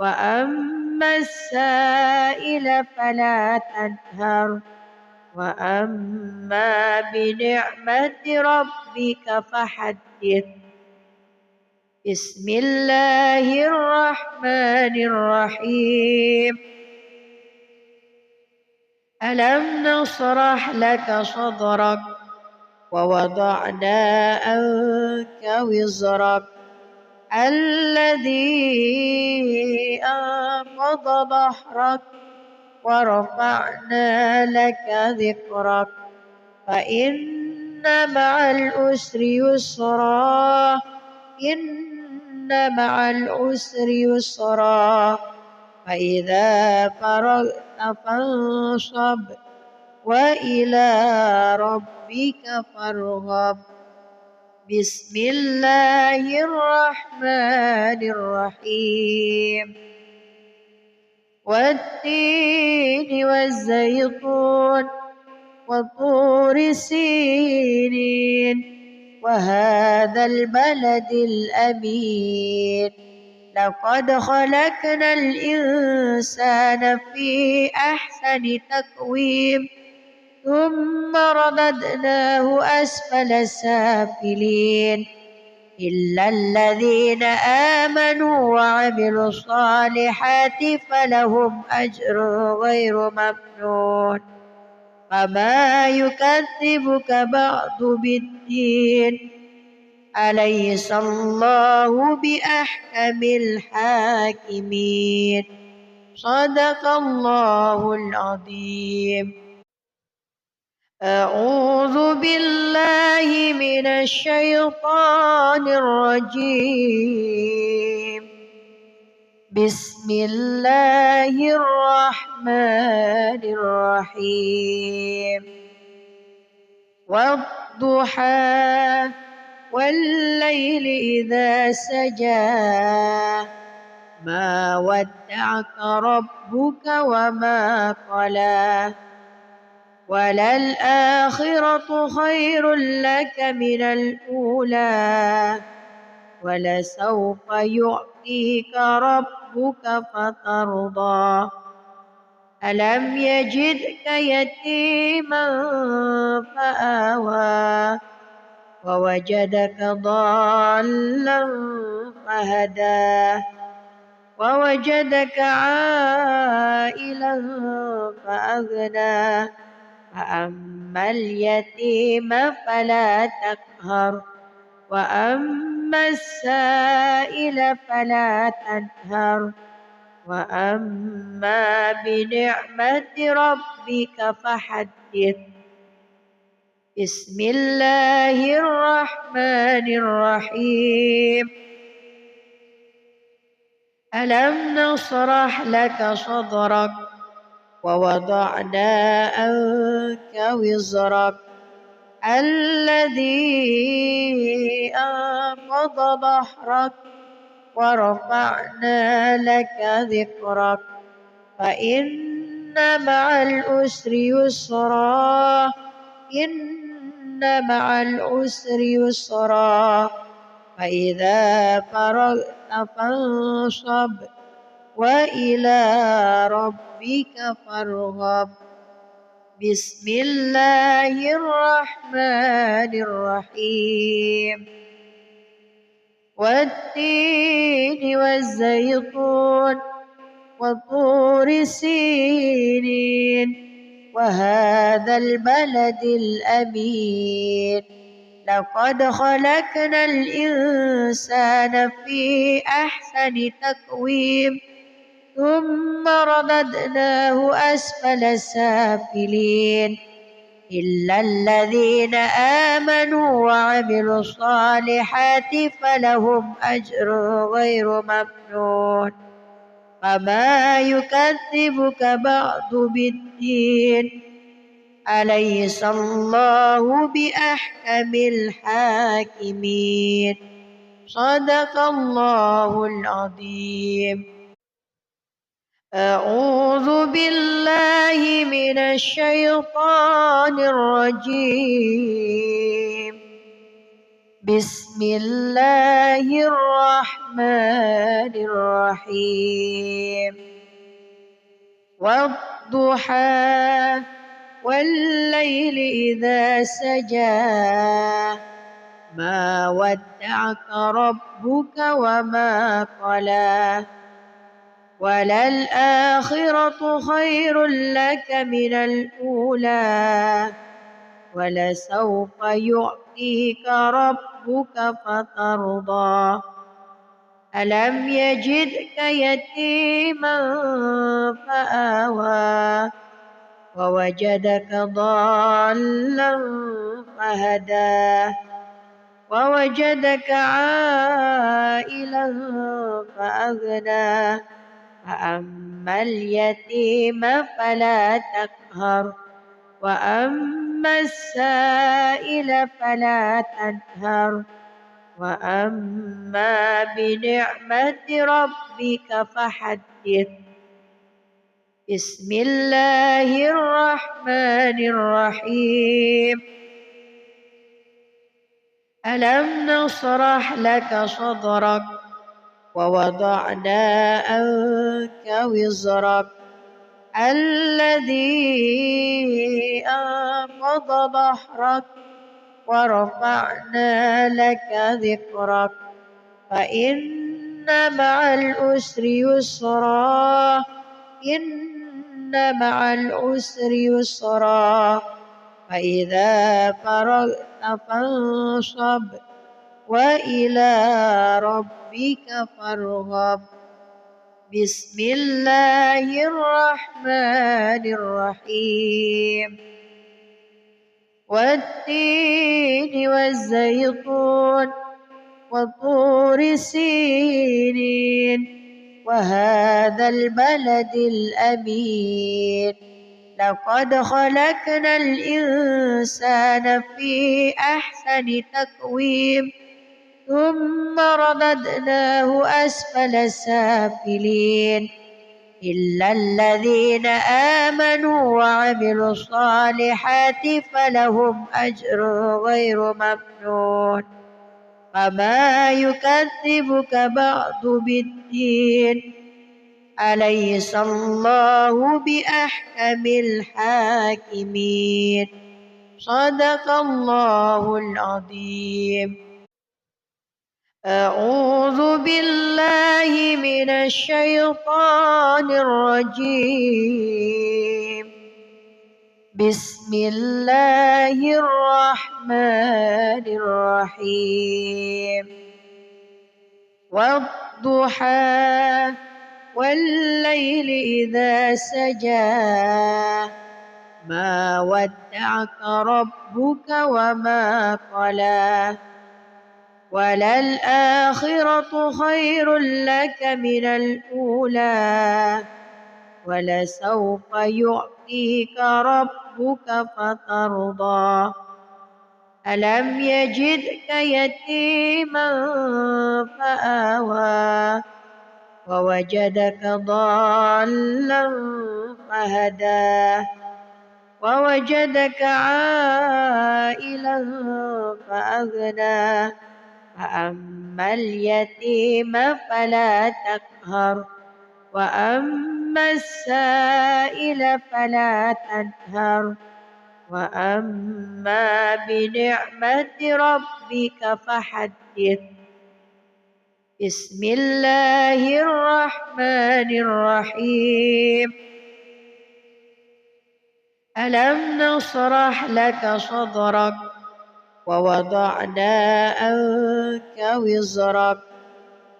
وأما السائل فلا تنهر وأما بنعمة ربك فحدث. بسم الله الرحمن الرحيم. ألم نشرح لك صدرك ووضعنا عنك وزرك الذي أنقض ظهرك ورفعنا لك ذكرك فإن مع العسر يسرا إن مع العسر يسرا فإذا فرغت فانصب وإلى ربك فارغب. بسم الله الرحمن الرحيم. والتين والزيتون وطور سينين وهذا البلد الأمين لقد خلقنا الإنسان في أحسن تقويم ثم رددناه أسفل سافلين إلا الذين آمنوا وعملوا الصالحات فلهم أجر غير ممنون. فما يكذبك بعد بالدين أليس الله بأحكم الحاكمين. صدق الله العظيم. أعوذ بالله من الشيطان الرجيم. بسم الله الرحمن الرحيم. والضحى والليل إذا سجى ما ودعك ربك وما قلى وللآخرة خير لك من الأولى ولسوف يعطيك ربك فترضى. ألم يجدك يتيما فآوى ووجدك ضالا فهدى ووجدك عائلا فأغنى فأما اليتيم فلا تقهر وأما السائل فلا تنهر وأما بنعمة ربك فحدث. بسم الله الرحمن الرحيم. ألم نشرح لك صدرك ووضعنا عنك وزرك الذي أنقض ظهرك ورفعنا لك ذكرك فإن مع العسر يسرا إن مع العسر يسرا فإذا فرغت فانصب وإلى ربك فارغب. بسم الله الرحمن الرحيم. والتين والزيتون وطور سينين وهذا البلد الأمين لقد خلقنا الإنسان في أحسن تقويم ثم رددناه أسفل سافلين إلا الذين آمنوا وعملوا الصالحات فلهم أجر غير ممنون. فما يكذبك بعد بالدين أليس الله بأحكم الحاكمين. صدق الله العظيم. أعوذ بالله من الشيطان الرجيم. بسم الله الرحمن الرحيم والضحى والليل إذا سجى ما ودعك ربك وما قلى وللآخرة خير لك من الأولى ولسوف يعطيك ربك فترضى ألم يجدك يتيما فآوى ووجدك ضالا فهدى ووجدك عائلا فأغنى فأما اليتيم فلا تقهر وأما السائل فلا تنهر وأما بنعمة ربك فحدث بسم الله الرحمن الرحيم ألم نشرح لك صدرك ووضعنا عنك وزرك الذي أنقض ظهرك ورفعنا لك ذكرك فإن مع العسر يسرا إن مع العسر يسرا فإذا فرغت فانصب وإلى ربك فارغب بسم الله الرحمن الرحيم والتين والزيتون وطور سينين وهذا البلد الأمين لقد خلقنا الإنسان في أحسن تقويم ثم رددناه أسفل سافلين إلا الذين آمنوا وعملوا الصالحات فلهم أجر غير ممنون فما يكذبك بعد بالدين أليس الله بأحكم الحاكمين صدق الله العظيم أعوذ بالله من الشيطان الرجيم بسم الله الرحمن الرحيم والضحى والليل إذا سجى ما ودعك ربك وما قلى وللآخرة خير لك من الأولى ولسوف يعطيك ربك فترضى ألم يجدك يتيما فآوى ووجدك ضالا فهدى ووجدك عائلا فأغنى فأما اليتيم فلا تقهر وأما السائل فلا تنهر وأما بنعمة ربك فحدث بسم الله الرحمن الرحيم ألم نشرح لك صدرك ووضعنا عنك وزرك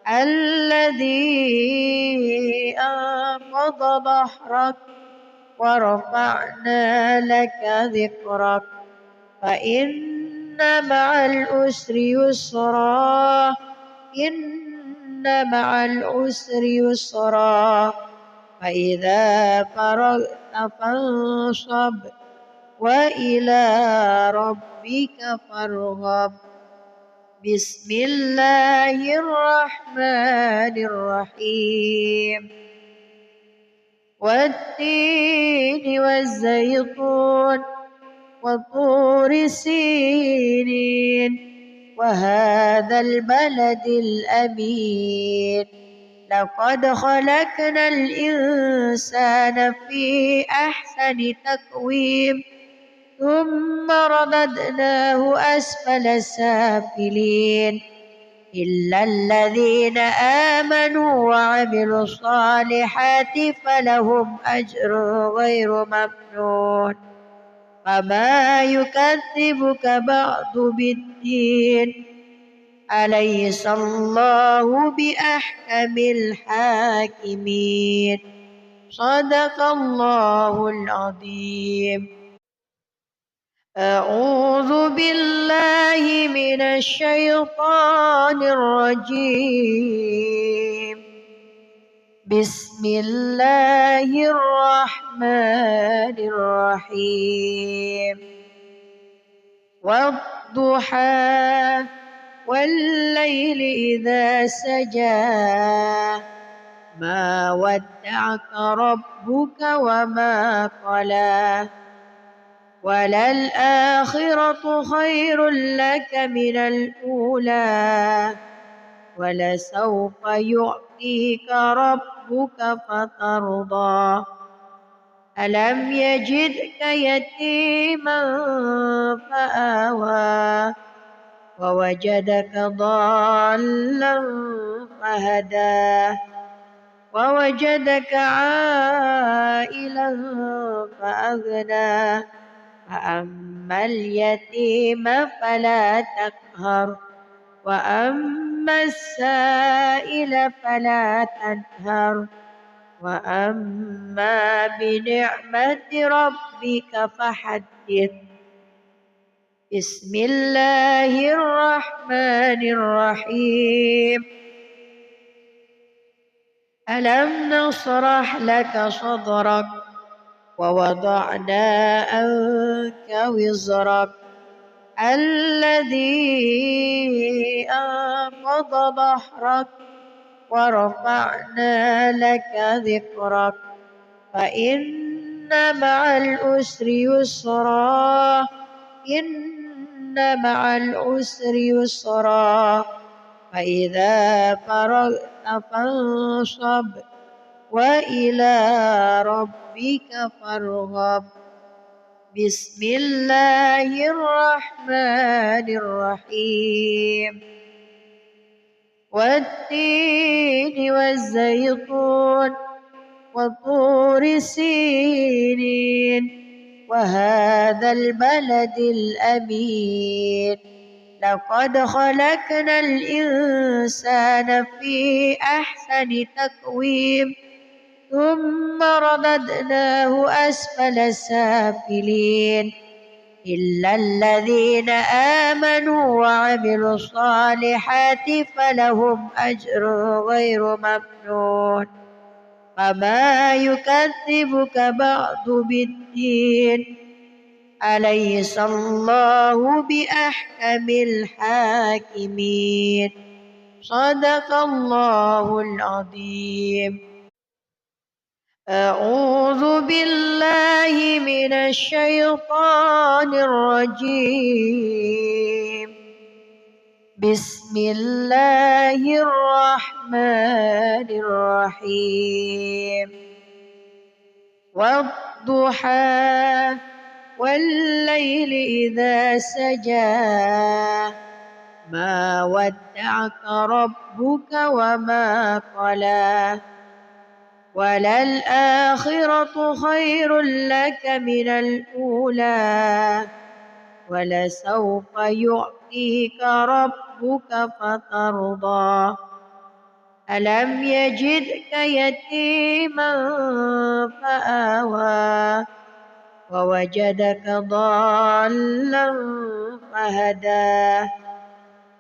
الذي أنقض ظهرك ورفعنا لك ذكرك فإن مع العسر يسرا إن مع العسر يسرا فإذا فرغت فانصب وإلى ربك فارغب بسم الله الرحمن الرحيم والتين والزيتون وطور سينين وهذا البلد الأمين لقد خلقنا الإنسان في أحسن تقويم ثم رددناه أسفل سافلين إلا الذين آمنوا وعملوا الصالحات فلهم أجر غير ممنون فما يكذبك بعد بالدين أليس الله بأحكم الحاكمين صدق الله العظيم. أعوذ بالله من الشيطان الرجيم بسم الله الرحمن الرحيم والضحى والليل إذا سجى ما ودعك ربك وما قلى وللآخرة خير لك من الأولى ولسوف يعطيك ربك فترضى ألم يجدك يتيما فآوى ووجدك ضالا فهدى ووجدك عائلا فأغنى فأما اليتيم فلا تقهر وأما السائل فلا تنهر وأما بنعمة ربك فحدث. بسم الله الرحمن الرحيم ألم نشرح لك صدرك ووضعنا عنك وزرك الذي أنقض ظهرك ورفعنا لك ذكرك فإن مع العسر يسرا إن مع العسر يسرا فإذا فرغت فانصب وإلى ربك فارغب. بسم الله الرحمن الرحيم والتين والزيتون وطور سينين وهذا البلد الأمين لقد خلقنا الإنسان في أحسن تقويم ثم رددناه أسفل سافلين إلا الذين آمنوا وعملوا الصالحات فلهم أجر غير ممنون فما يكذبك بعد بالدين أليس الله بأحكم الحاكمين صدق الله العظيم. أعوذ بالله من الشيطان الرجيم بسم الله الرحمن الرحيم والضحى والليل إذا سجى ما ودعك ربك وما قلى وللآخرة خير لك من الأولى ولسوف يعطيك ربك فترضى ألم يجدك يتيما فآوى ووجدك ضالا فهدى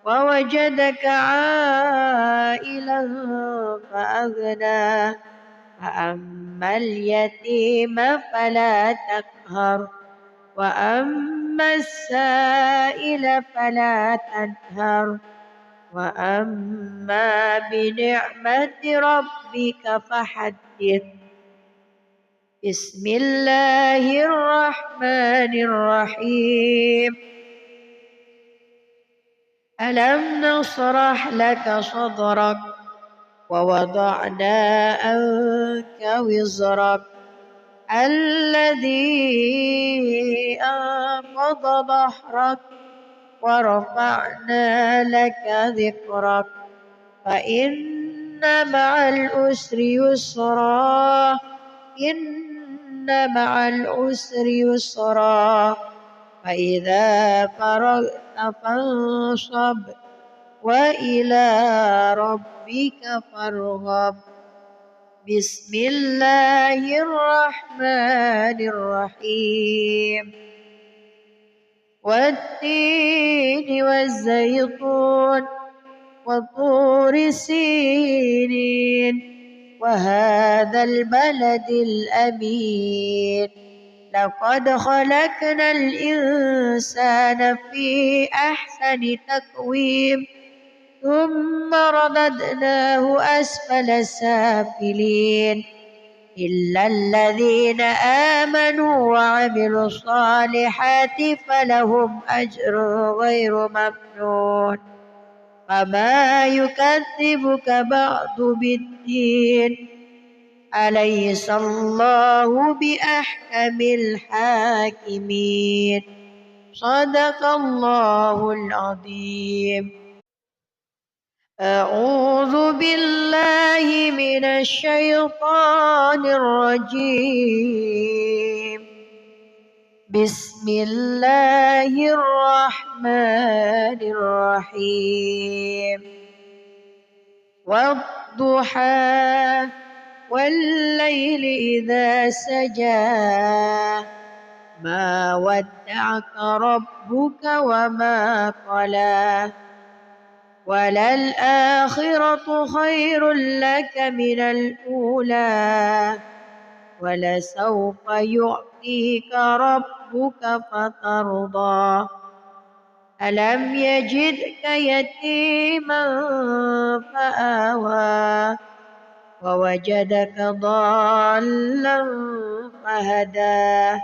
ووجدك عائلا فأغنى فأما اليتيم فلا تقهر وأما السائل فلا تنهر وأما بنعمة ربك فحدث. بسم الله الرحمن الرحيم ألم نشرح لك صدرك ووضعنا عنك وزرك الذي أنقض ظهرك ورفعنا لك ذكرك فإن مع العسر يسرا إن مع العسر يسرا فإذا فرغت فانصب وإلى ربك فارغب بسم الله الرحمن الرحيم والتين والزيتون وطور سينين وهذا البلد الأمين لقد خلقنا الإنسان في أحسن تقويم ثم رددناه أسفل سافلين إلا الذين آمنوا وعملوا الصالحات فلهم أجر غير ممنون فما يكذبك بعد بالدين أليس الله بأحكم الحاكمين صدق الله العظيم. أعوذ بالله من الشيطان الرجيم بسم الله الرحمن الرحيم والضحى والليل إذا سجى ما ودعك ربك وما قلى وللآخرة خير لك من الأولى ولسوف يعطيك ربك فترضى ألم يجدك يتيما فآوى ووجدك ضالا فهدى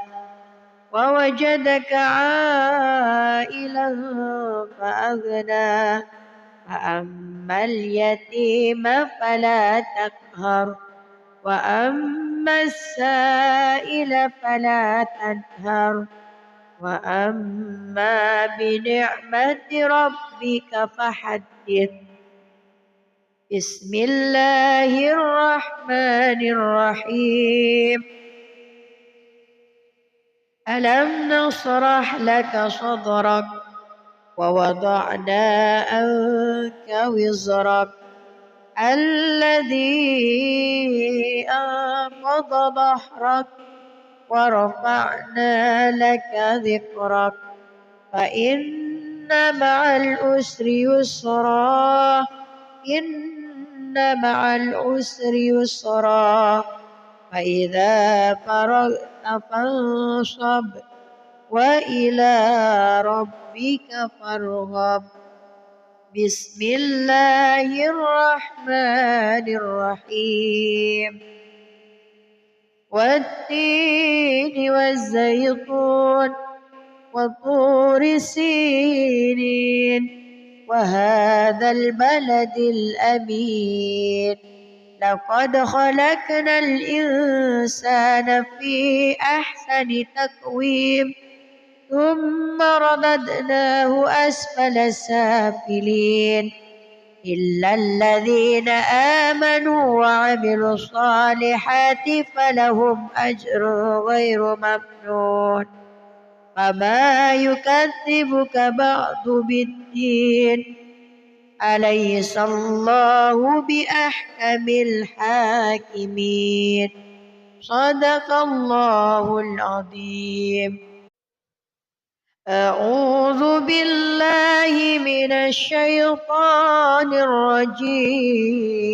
ووجدك عائلا فأغنى فأما اليتيم فلا تقهر وأما السائل فلا تنهر وأما بنعمة ربك فحدث بسم الله الرحمن الرحيم ألم نشرح لك صدرك ووضعنا عنك وزرك الذي أنقض ظهرك ورفعنا لك ذكرك فإن مع العسر يسرا إن مع العسر يسرا فإذا فرغت فانصب وإلى ربك فارغب بسم الله الرحمن الرحيم والتين والزيتون وطور سينين وهذا البلد الأمين لقد خلقنا الإنسان في أحسن تقويم ثم رددناه أسفل سافلين إلا الذين آمنوا وعملوا الصالحات فلهم أجر غير ممنون فما يكذبك بعد بالدين أليس الله بأحكم الحاكمين صدق الله العظيم. أعوذ بالله من الشيطان الرجيم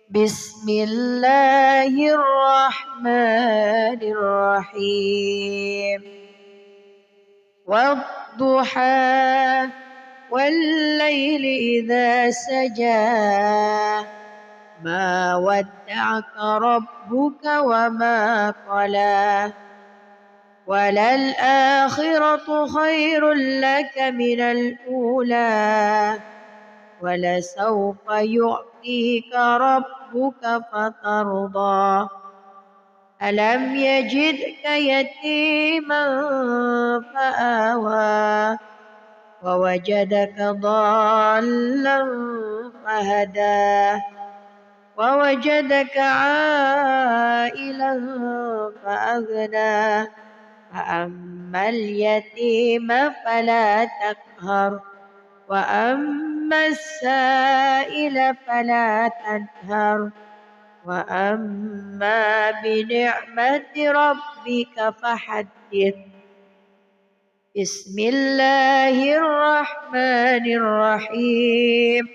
بسم الله الرحمن الرحيم والضحى والليل إذا سجى ما ودعك ربك وما قلى وللآخرة خير لك من الأولى ولسوف يعطيك ربك فترضى ألم يجدك يتيما فآوى ووجدك ضالا فهدى ووجدك عائلا فأغنى فأما اليتيم فلا تقهر وأما السائل فلا تنهر وأما بنعمة ربك فحدث بسم الله الرحمن الرحيم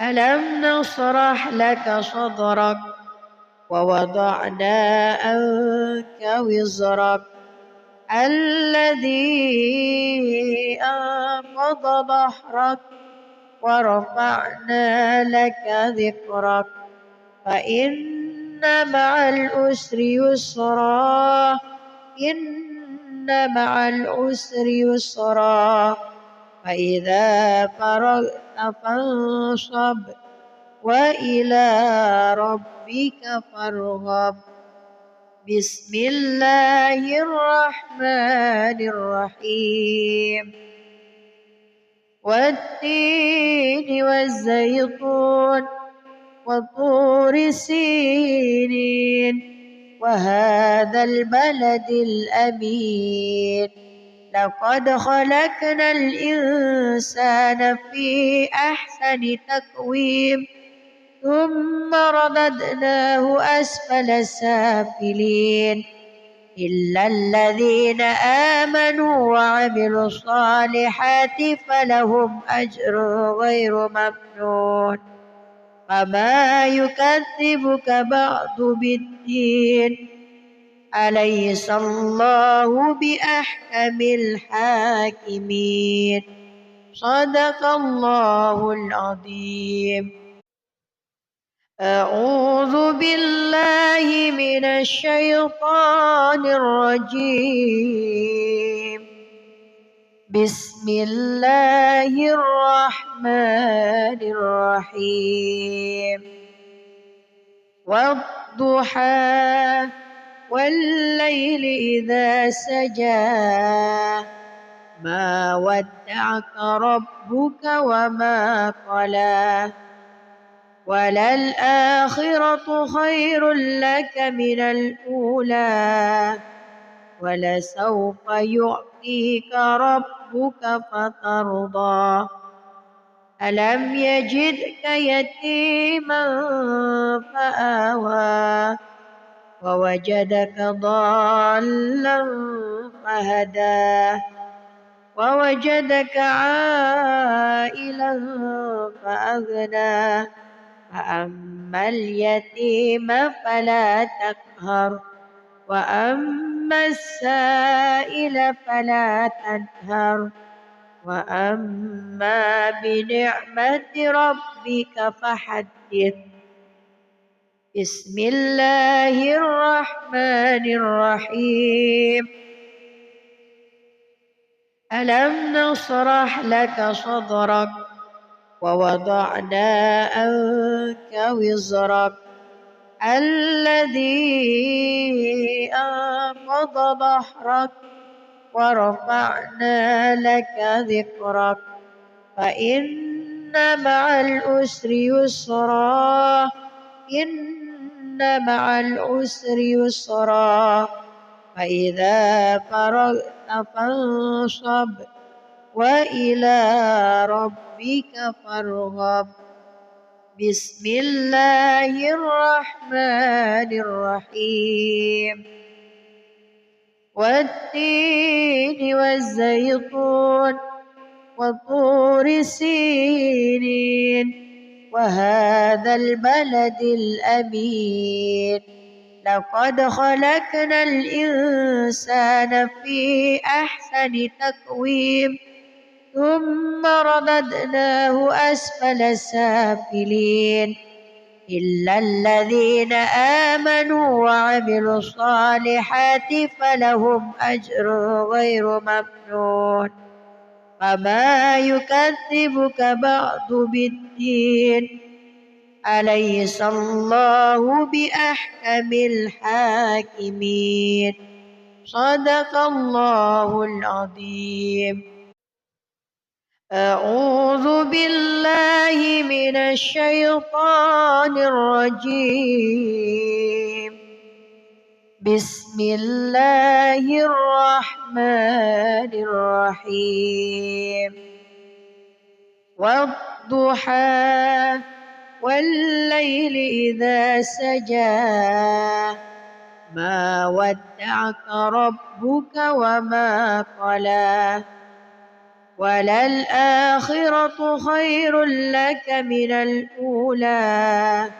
ألم نشرح لك صدرك ووضعنا عنك وزرك الذي أنقض ظهرك ورفعنا لك ذكرك فإن مع العسر يسرا إن مع العسر يسرا فإذا فرغت فانصب وإلى ربك فارغب بسم الله الرحمن الرحيم والتين والزيتون وطور سينين وهذا البلد الأمين لقد خلقنا الإنسان في أحسن تقويم ثم رددناه أسفل سافلين إلا الذين آمنوا وعملوا الصالحات فلهم أجر غير ممنون فما يكذبك بعد بالدين أليس الله بأحكم الحاكمين صدق الله العظيم أعوذ بالله من الشيطان الرجيم بسم الله الرحمن الرحيم والضحى والليل إذا سجى ما ودعك ربك وما قلى وللآخرة خير لك من الأولى ولسوف يعطيك ربك فترضى ألم يجدك يتيما فآوى ووجدك ضالا فهدى ووجدك عائلا فأغنى فأما اليتيم فلا تقهر وأما السائل فلا تنهر وأما بنعمة ربك فحدث بسم الله الرحمن الرحيم ألم نشرح لك صدرك ووضعنا عنك وزرك الذي أنقض ظهرك ورفعنا لك ذكرك فإن مع العسر يسرا إن مع العسر يسرا فإذا فرغت فانصب وإلى ربك فارغب بسم الله الرحمن الرحيم والتين والزيتون وطور سينين وهذا البلد الأمين لقد خلقنا الإنسان في أحسن تقويم ثم رددناه أسفل سافلين إلا الذين آمنوا وعملوا الصالحات فلهم أجر غير ممنون فما يكذبك بعد بالدين أليس الله بأحكم الحاكمين صدق الله العظيم. أعوذ بالله من الشيطان الرجيم. بسم الله الرحمن الرحيم. والضحى والليل إذا سجى ما ودعك ربك وما قلى وللآخرة خير لك من الأولى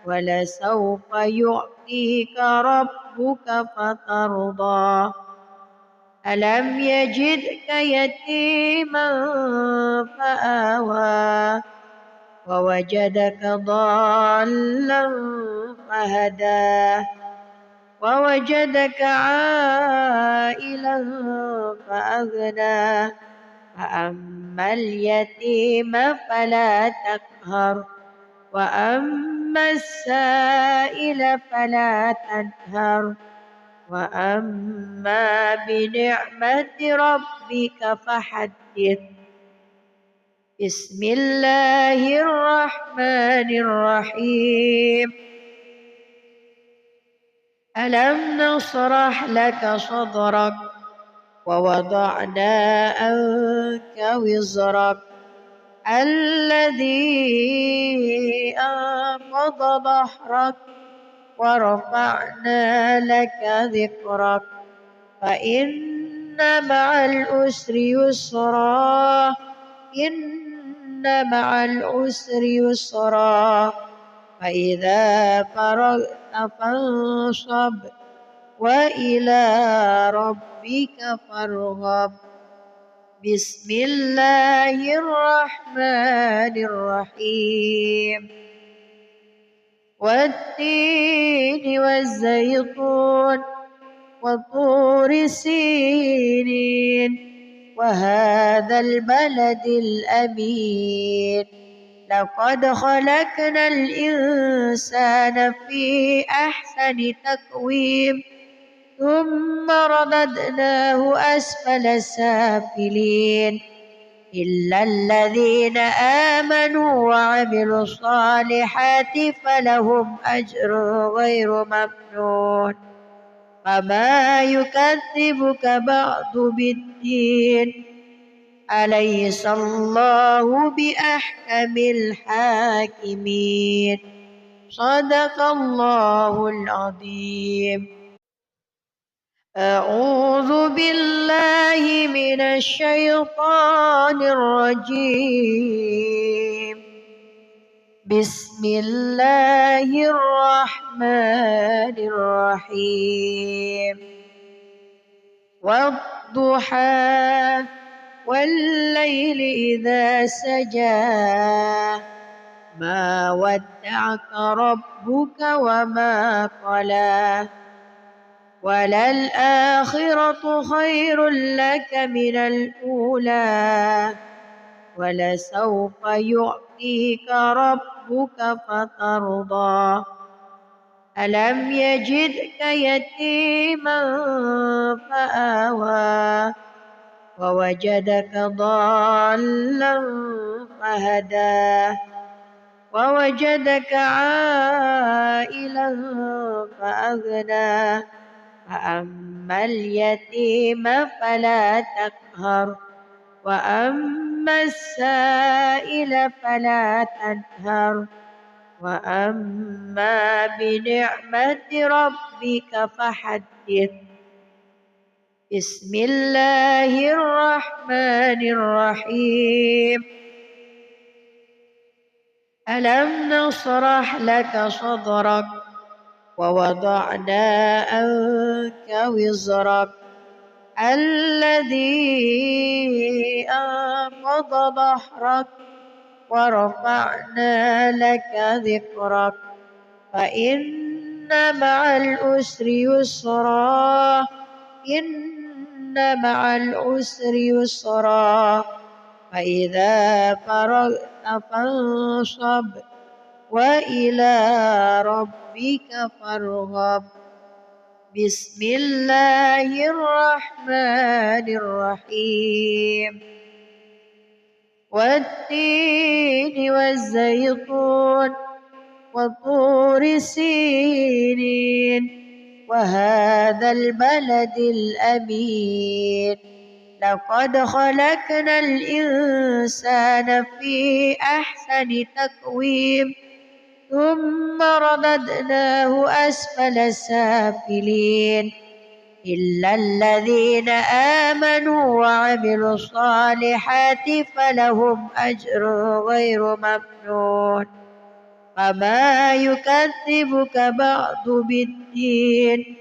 ولسوف يعطيك ربك فترضى ألم يجدك يتيما فآوى ووجدك ضالا فهدى ووجدك عائلا فأغنى فأما اليتيم فلا تقهر وأما السائل فلا تنهر وأما بنعمة ربك فحدث. بسم الله الرحمن الرحيم. ألم نشرح لك صدرك ووضعنا عنك وزرك الذي أنقض ظهرك ورفعنا لك ذكرك فإن مع العسر يسرا إن مع العسر يسرا فإذا فرغت فانصب وإلى ربك فارغب. بسم الله الرحمن الرحيم. والتين والزيتون وطور سينين وهذا البلد الأمين لقد خلقنا الإنسان في أحسن تقويم ثم رددناه أسفل سافلين إلا الذين آمنوا وعملوا الصالحات فلهم أجر غير ممنون فما يكذبك بعد بالدين أليس الله بأحكم الحاكمين صدق الله العظيم. أعوذ بالله من الشيطان الرجيم. بسم الله الرحمن الرحيم. والضحى والليل إذا سجى ما ودعك ربك وما قلى وللآخرة خير لك من الأولى ولسوف يعطيك ربك فترضى ألم يجدك يتيما فآوى ووجدك ضالا فهدى ووجدك عائلا فأغنى فأما اليتيم فلا تقهر وأما السائل فلا تنهر وأما بنعمة ربك فحدث. بسم الله الرحمن الرحيم. ألم نشرح لك صدرك ووضعنا عنك وزرك الذي أنقض ظهرك ورفعنا لك ذكرك فإن مع العسر يسرا إن مع العسر يسرا فإذا فرغت فانصب وإلى ربك فارغب بسم الله الرحمن الرحيم والتين والزيتون وطور سينين وهذا البلد الأمين لقد خلقنا الإنسان في أحسن تقويم ثم رددناه أسفل سافلين إلا الذين آمنوا وعملوا الصالحات فلهم أجر غير ممنون فما يكذبك بعد بالدين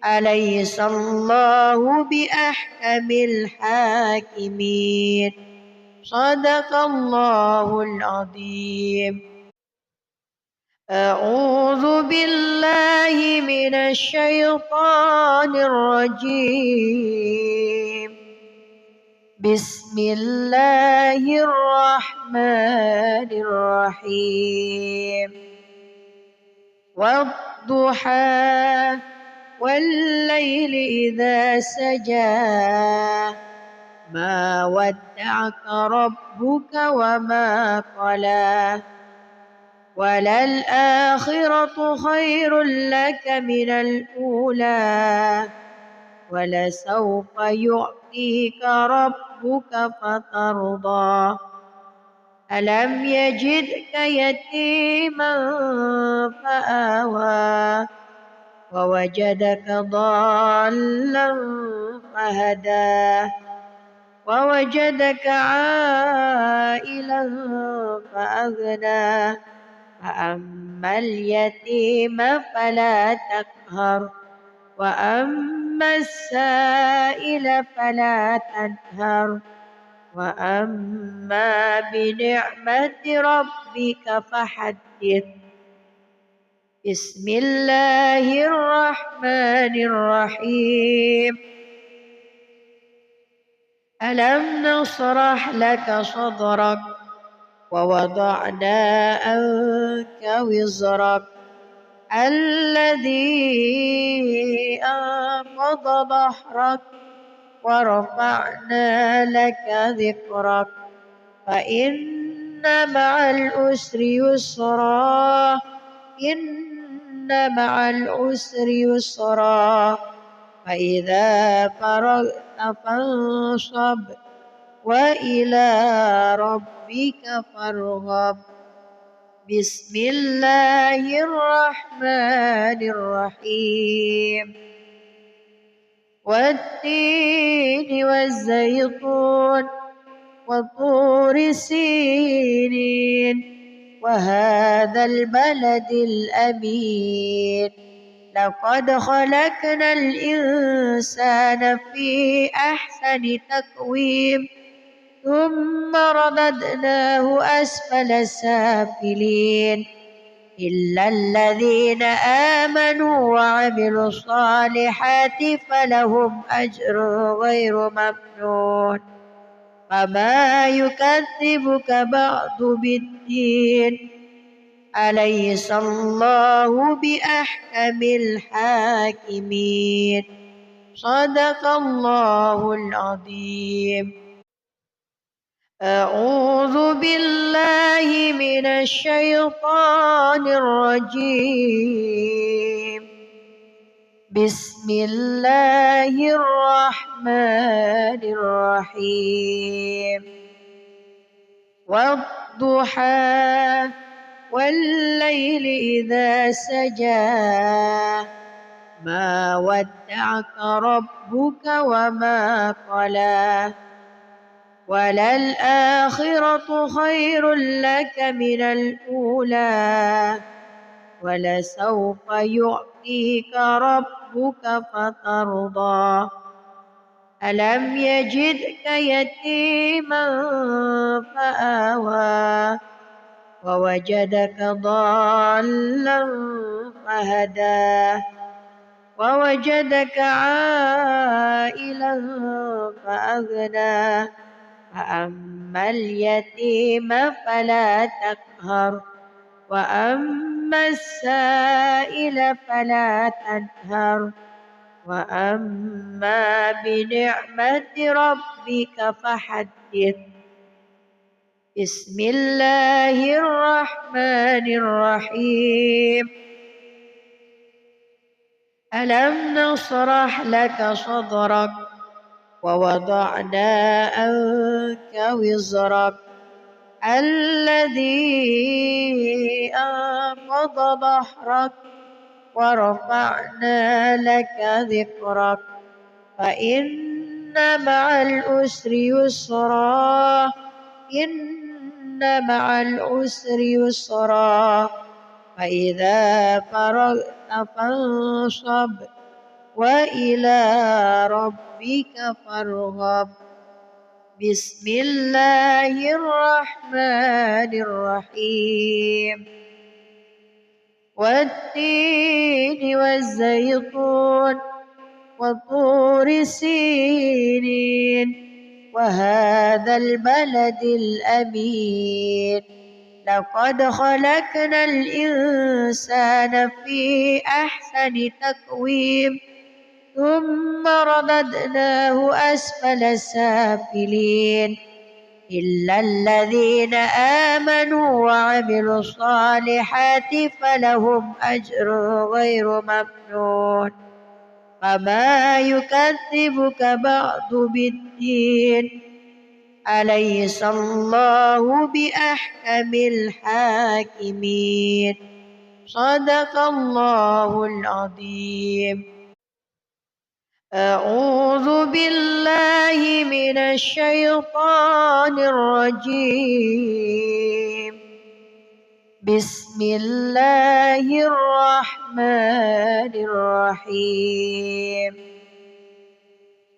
أليس الله بأحكم الحاكمين صدق الله العظيم أعوذ بالله من الشيطان الرجيم بسم الله الرحمن الرحيم والضحى والليل إذا سجى ما ودعك ربك وما قلى وللآخرة خير لك من الأولى ولسوف يعطيك ربك فترضى ألم يجدك يتيما فآوى ووجدك ضالا فهدى ووجدك عائلا فأغنى فأما اليتيم فلا تقهر وأما السائل فلا تنهر وأما بنعمة ربك فحدث بسم الله الرحمن الرحيم ألم نشرح لك صدرك ووضعنا عنك وزرك الذي أنقض ظهرك ورفعنا لك ذكرك فإن مع العسر يسرا إن مع العسر يسرا فإذا فرغت فانصب وإلى ربك فارغب بسم الله الرحمن الرحيم والتين والزيتون وطور سينين وهذا البلد الأمين لقد خلقنا الإنسان في أحسن تقويم ثم رددناه أسفل سافلين إلا الذين آمنوا وعملوا الصالحات فلهم أجر غير ممنون فما يكذبك بعد بالدين أليس الله بأحكم الحاكمين صدق الله العظيم أعوذ بالله من الشيطان الرجيم بسم الله الرحمن الرحيم والضحى والليل إذا سجى ما ودعك ربك وما قلى وللآخرة خير لك من الأولى ولسوف يعطيك ربك فترضى ألم يجدك يتيما فآوى ووجدك ضالا فهدى ووجدك عائلا فأغنى فأما اليتيم فلا تقهر وأما السائل فلا تنهر وأما بنعمة ربك فحدث. بسم الله الرحمن الرحيم. ألم نشرح لك صدرك ووضعنا عنك وزرك الذي أنقض ظهرك ورفعنا لك ذكرك فإن مع العسر يسرا إن مع العسر يسرا فإذا فرغت فانصب وإلى ربك فارغب. بسم الله الرحمن الرحيم. والتين والزيتون وطور سينين وهذا البلد الأمين لقد خلقنا الإنسان في أحسن تقويم ثم رددناه أسفل سافلين إلا الذين آمنوا وعملوا الصالحات فلهم أجر غير ممنون فما يكذبك بعد بالدين أليس الله بأحكم الحاكمين. صدق الله العظيم. أعوذ بالله من الشيطان الرجيم. بسم الله الرحمن الرحيم.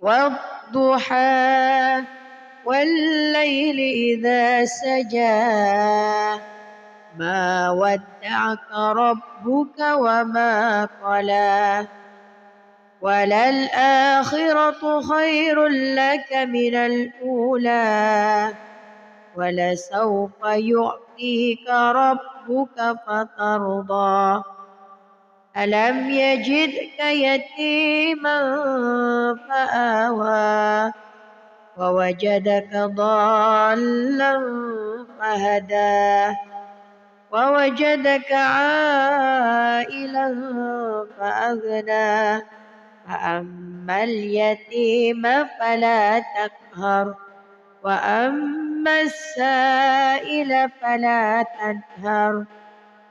والضحى والليل إذا سجى ما ودعك ربك وما قلى وللآخرة خير لك من الأولى ولسوف يعطيك ربك فترضى ألم يجدك يتيما فآوى ووجدك ضالا فهدى ووجدك عائلا فأغنى فأما اليتيم فلا تقهر وأما السائل فلا تنهر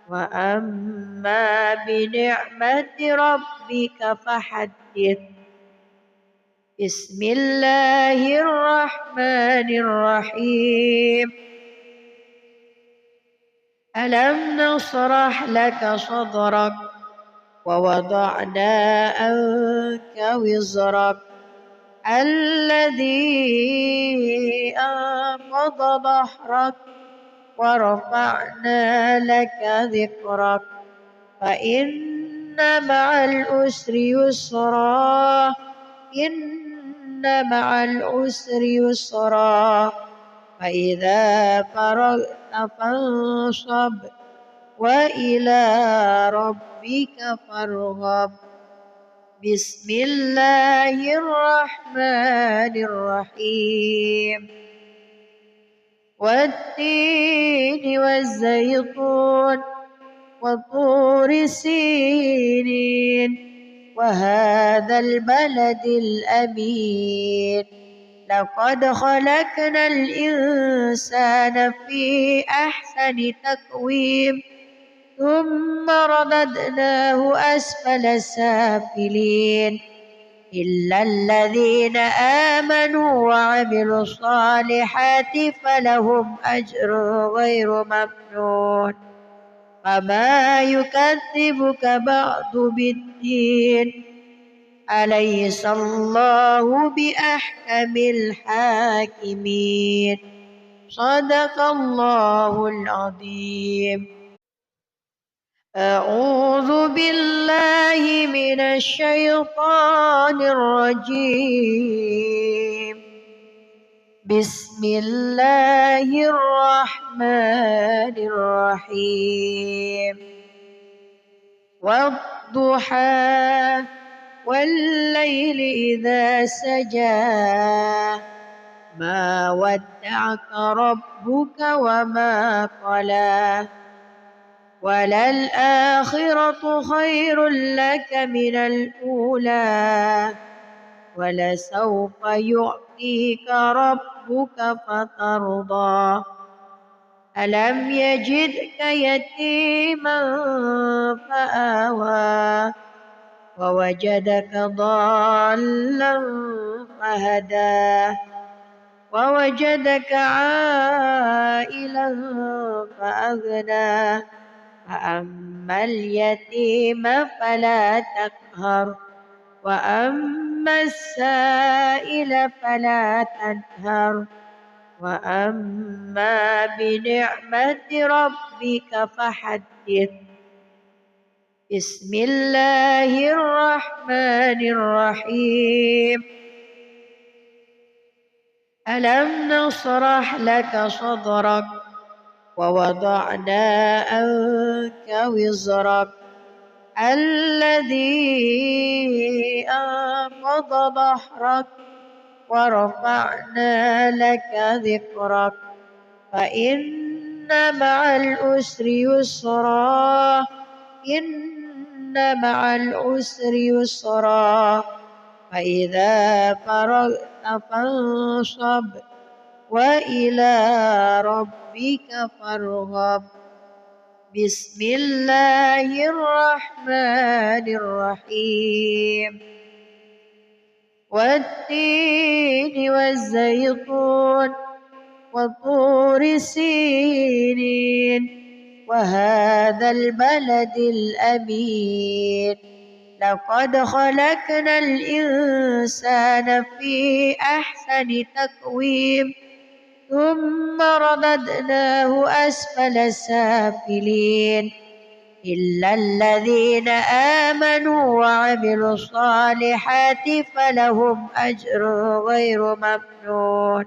وأما بنعمة ربك فحدث. بسم الله الرحمن الرحيم. ألم نشرح لك صدرك ووضعنا عنك وزرك الذي أنقض ظهرك ورفعنا لك ذكرك فإن مع العسر يسرا إن مع العسر يسرا فإذا فرغت فانصب وإلى ربك فارغب. بسم الله الرحمن الرحيم. والتين والزيتون وطور سينين وهذا البلد الأمين لقد خلقنا الإنسان في أحسن تقويم ثم رددناه أسفل سافلين إلا الذين آمنوا وعملوا الصالحات فلهم أجر غير ممنون فما يكذبك بعد بالدين أليس الله بأحكم الحاكمين. صدق الله العظيم. أعوذ بالله من الشيطان الرجيم. بسم الله الرحمن الرحيم. والضحى والليل إذا سجى ما ودعك ربك وما قلى وللآخرة خير لك من الأولى ولسوف يعطيك ربك فترضى ألم يجدك يتيما فآوى ووجدك ضالا فهدى ووجدك عائلا فأغنى فأما اليتيم فلا تقهر وأما السائل فلا تنهر وأما بنعمة ربك فحدث. بسم الله الرحمن الرحيم. ألم نشرح لك صدرك ووضعنا عنك وزرك الذي أنقض ظهرك ورفعنا لك ذكرك فإن مع العسر يسرا إن مع العسر يسرا فإذا فرغت فانصب وإلى ربك فارغب. بسم الله الرحمن الرحيم. والتين والزيتون وطور سينين وهذا البلد الأمين لقد خلقنا الإنسان في أحسن تقويم ثم رددناه أسفل سافلين إلا الذين آمنوا وعملوا الصالحات فلهم أجر غير ممنون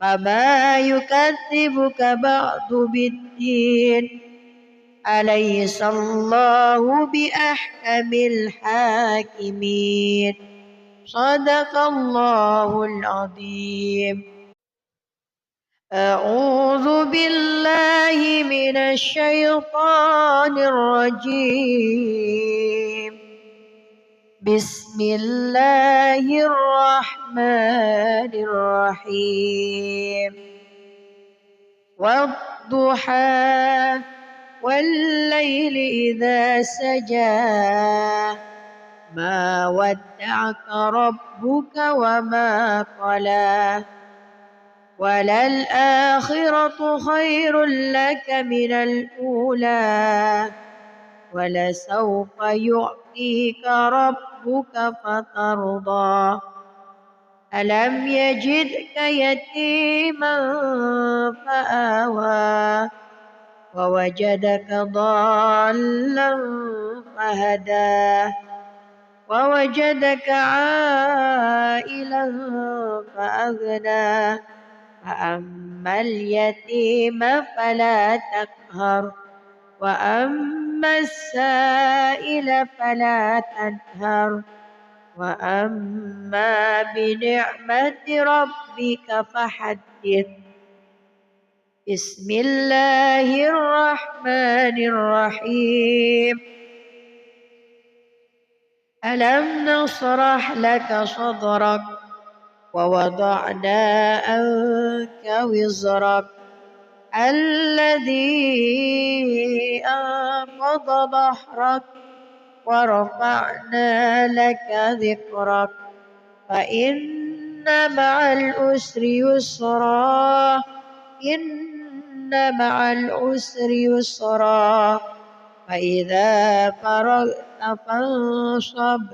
فما يكذبك بعد بالدين أليس الله بأحكم الحاكمين. صدق الله العظيم. أعوذ بالله من الشيطان الرجيم. بسم الله الرحمن الرحيم. والضحى والليل إذا سجى ما ودعك ربك وما قلى وللآخرة خير لك من الأولى ولسوف يعطيك ربك فترضى ألم يجدك يتيما فآوى ووجدك ضالا فهدى ووجدك عائلا فأغنى فأما اليتيم فلا تقهر وأما السائل فلا تنهر وأما بنعمة ربك فحدث. بسم الله الرحمن الرحيم. ألم نشرح لك صدرك ووضعنا عنك وزرك الذي أنقض ظهرك ورفعنا لك ذكرك فإن مع العسر يسرا إن مع العسر يسرا فإذا فرغت فانصب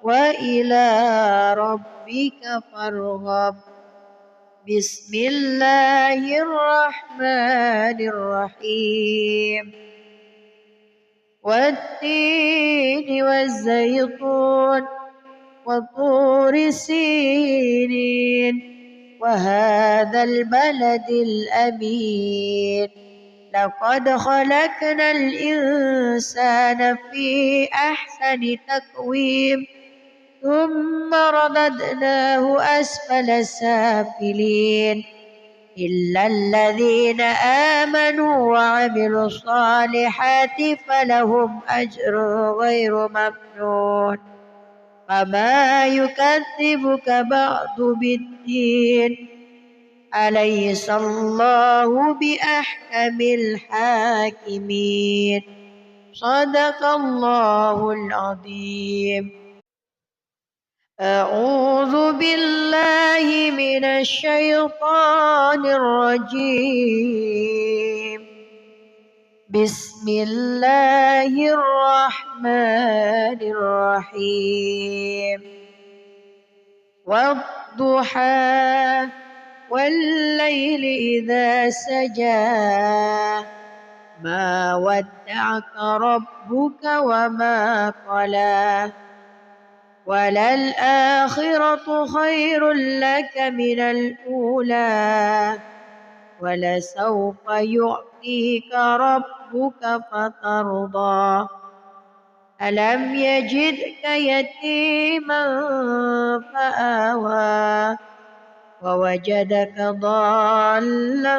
وإلى ربك فارغب. بسم الله الرحمن الرحيم. والتين والزيتون وطور سينين وهذا البلد الأمين لقد خلقنا الإنسان في أحسن تقويم ثم رددناه أسفل سافلين إلا الذين آمنوا وعملوا الصالحات فلهم أجر غير ممنون. فما يكذبك بعد بالدين أليس الله بأحكم الحاكمين. صدق الله العظيم. أعوذ بالله من الشيطان الرجيم. بسم الله الرحمن الرحيم. والضحى والليل إذا سجى ما ودعك ربك وما قلى وللآخرة خير لك من الأولى ولسوف يعطيك ربك فترضى. ألم يجدك يتيما فآوى ووجدك ضالا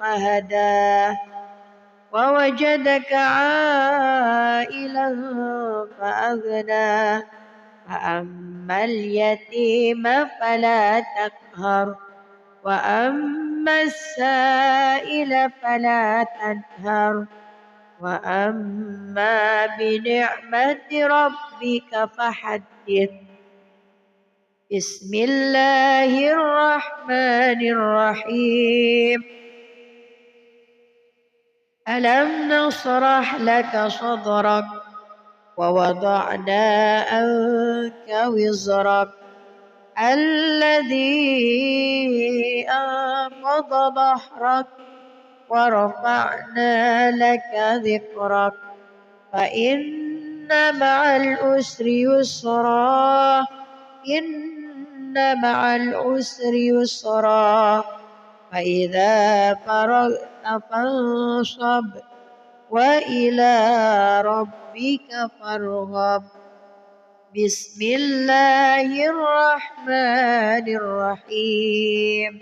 فهدى ووجدك عائلا فأغنى فأما اليتيم فلا تقهر وأما السائل فلا تنهر وأما بنعمة ربك فحدث. بسم الله الرحمن الرحيم. ألم نشرح لك صدرك ووضعنا عنك وزرك الذي أنقض ظهرك ورفعنا لك ذكرك فإن مع العسر يسرا إن مع العسر يسرا فإذا فرغت فانصب وإلى ربك فارغب. بسم الله الرحمن الرحيم.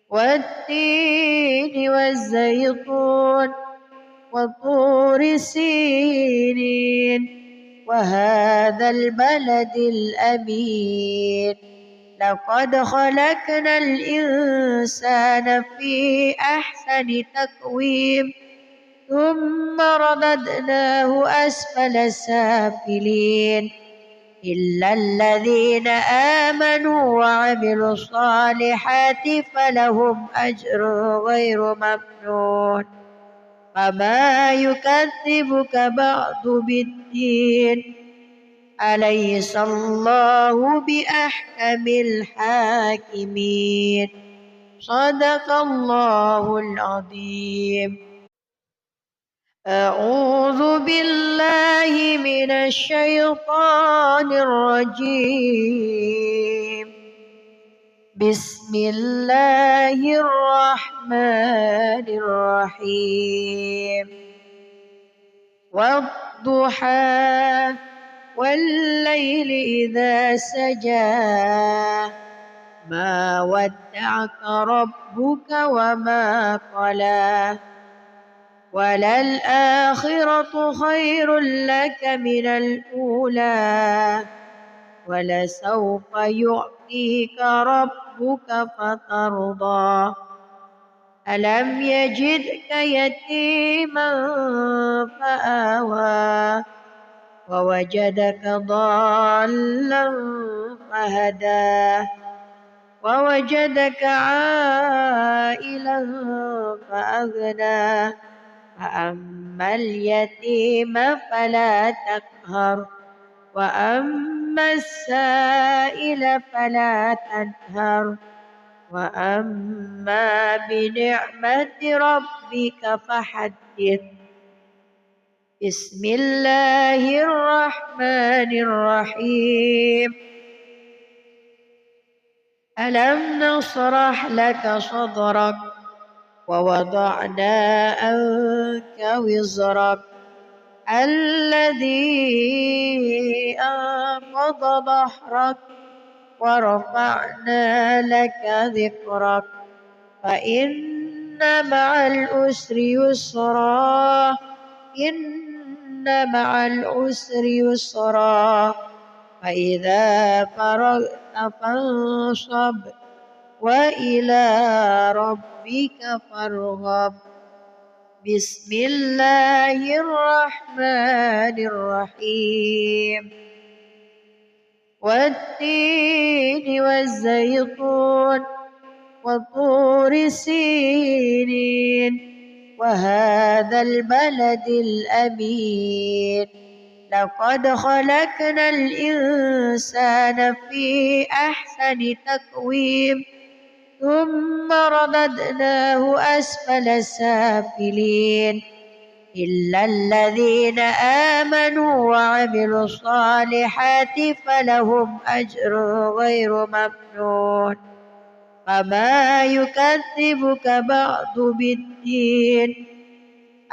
والتين والزيتون وطور سينين وهذا البلد الأمين لقد خلقنا الإنسان في أحسن تقويم ثم رددناه أسفل سافلين إلا الذين آمنوا وعملوا الصالحات فلهم أجر غير ممنون. فما يكذبك بعد بالدين أليس الله بأحكم الحاكمين. صدق الله العظيم. أعوذ بالله من الشيطان الرجيم. بسم الله الرحمن الرحيم. والضحى والليل إذا سجى ما ودعك ربك وما قلى وللآخرة خير لك من الأولى ولسوف يعطيك ربك فترضى. ألم يجدك يتيما فآوى ووجدك ضالا فهدى ووجدك عائلا فأغنى فأما اليتيم فلا تقهر وأما السائل فلا تنهر وأما بنعمة ربك فحدث. بسم الله الرحمن الرحيم. ألم نشرح لك صدرك ووضعنا عنك وزرك الذي أنقض ظهرك ورفعنا لك ذكرك فإن مع العسر يسرا إن مع العسر يسرا فإذا فرغت فانصب وإلى ربك فارغب. بسم الله الرحمن الرحيم. والتين والزيتون وطور سينين وهذا البلد الأمين لقد خلقنا الإنسان في أحسن تقويم ثم رددناه أسفل سافلين إلا الذين آمنوا وعملوا الصالحات فلهم أجر غير ممنون. فما يكذبك بعد بالدين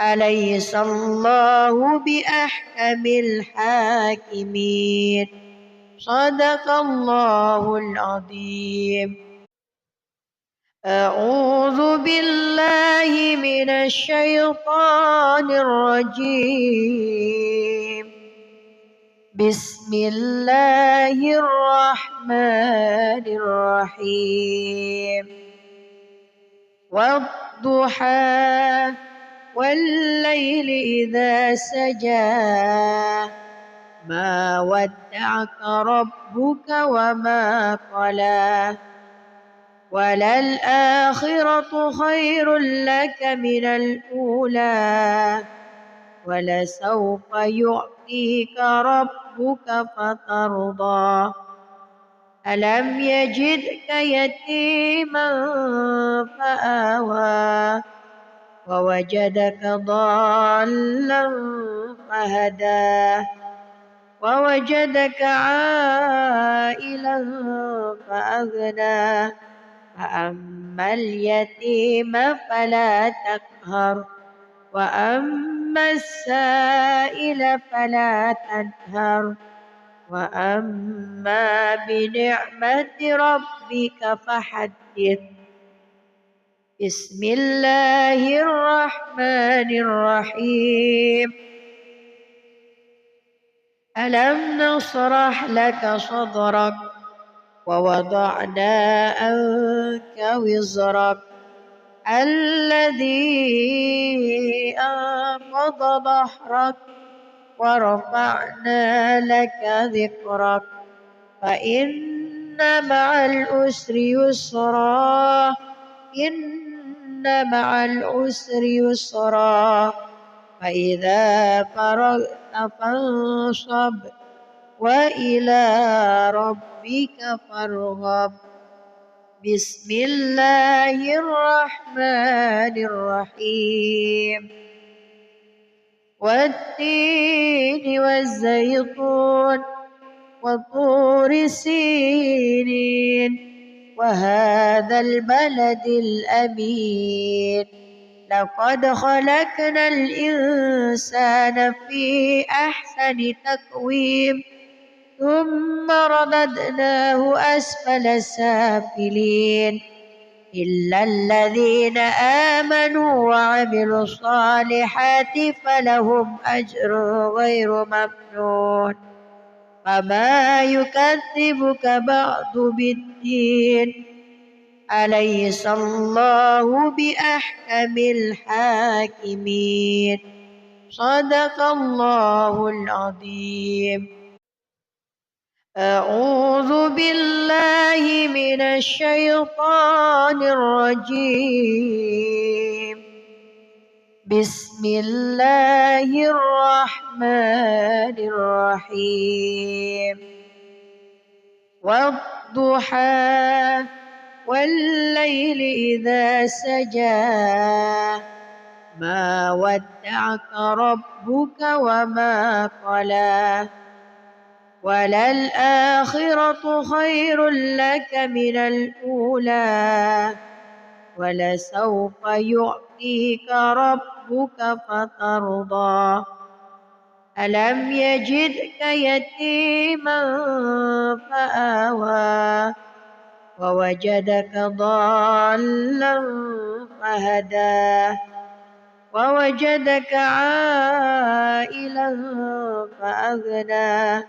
أليس الله بأحكم الحاكمين. صدق الله العظيم. أعوذ بالله من الشيطان الرجيم. بسم الله الرحمن الرحيم. والضحى والليل إذا سجى ما ودعك ربك وما قلى وللآخرة خير لك من الأولى ولسوف يعطيك ربك فترضى. ألم يجدك يتيما فآوى ووجدك ضالا فهدى ووجدك عائلا فأغنى فأما اليتيم فلا تقهر وأما السائل فلا تنهر وأما بنعمة ربك فحدث. بسم الله الرحمن الرحيم. ألم نشرح لك صدرك ووضعنا عنك وزرك الذي أنقض ظهرك ورفعنا لك ذكرك فإن مع العسر يسرا إن مع العسر يسرا فإذا فرغت فانصب وإلى ربك فارغب. بسم الله الرحمن الرحيم. والتين والزيتون وطور سينين وهذا البلد الأمين لقد خلقنا الإنسان في أحسن تقويم ثم رددناه أسفل سافلين إلا الذين آمنوا وعملوا الصالحات فلهم أجر غير ممنون. فما يكذبك بعد بالدين أليس الله بأحكم الحاكمين. صدق الله العظيم. أعوذ بالله من الشيطان الرجيم. بسم الله الرحمن الرحيم والضحى والليل إذا سجى ما ودعك ربك وما قلى وللآخرة خير لك من الأولى ولسوف يعطيك ربك فترضى ألم يجدك يتيما فآوى ووجدك ضالا فهدى ووجدك عائلا فأغنى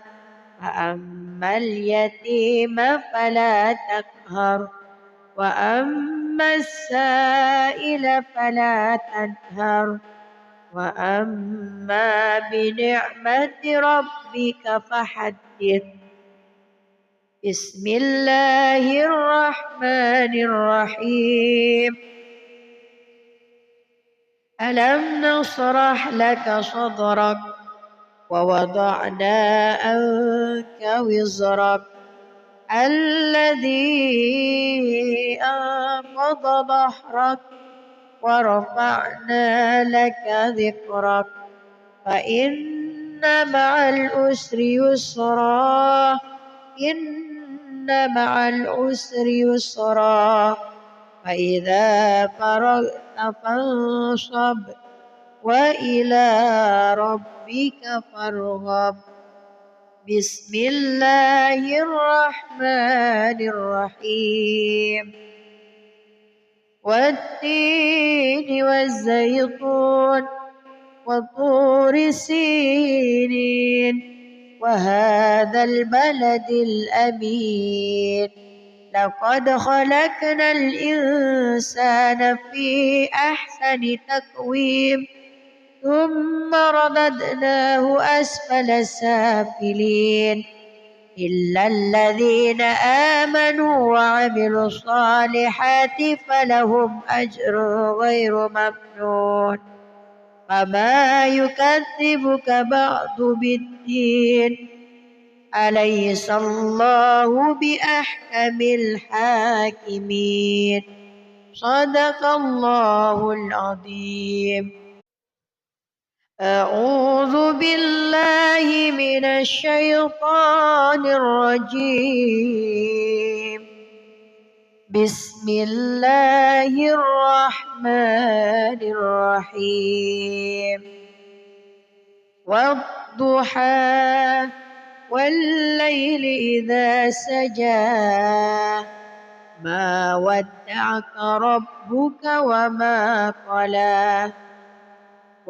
فأما اليتيم فلا تقهر وأما السائل فلا تنهر وأما بنعمة ربك فحدث بسم الله الرحمن الرحيم ألم نشرح لك صدرك ووضعنا عنك وزرك الذي أنقض ظهرك ورفعنا لك ذكرك فإن مع العسر يسرا إن مع العسر يسرا فإذا فرغت فانصب وإلى ربك فارغب بسم الله الرحمن الرحيم والتين والزيتون وطور سينين وهذا البلد الأمين لقد خلقنا الإنسان في أحسن تقويم ثم رددناه أسفل سافلين إلا الذين آمنوا وعملوا الصالحات فلهم أجر غير ممنون فما يكذبك بعد بالدين أليس الله بأحكم الحاكمين صدق الله العظيم أعوذ بالله من الشيطان الرجيم بسم الله الرحمن الرحيم والضحى والليل إذا سجى ما ودعك ربك وما قلى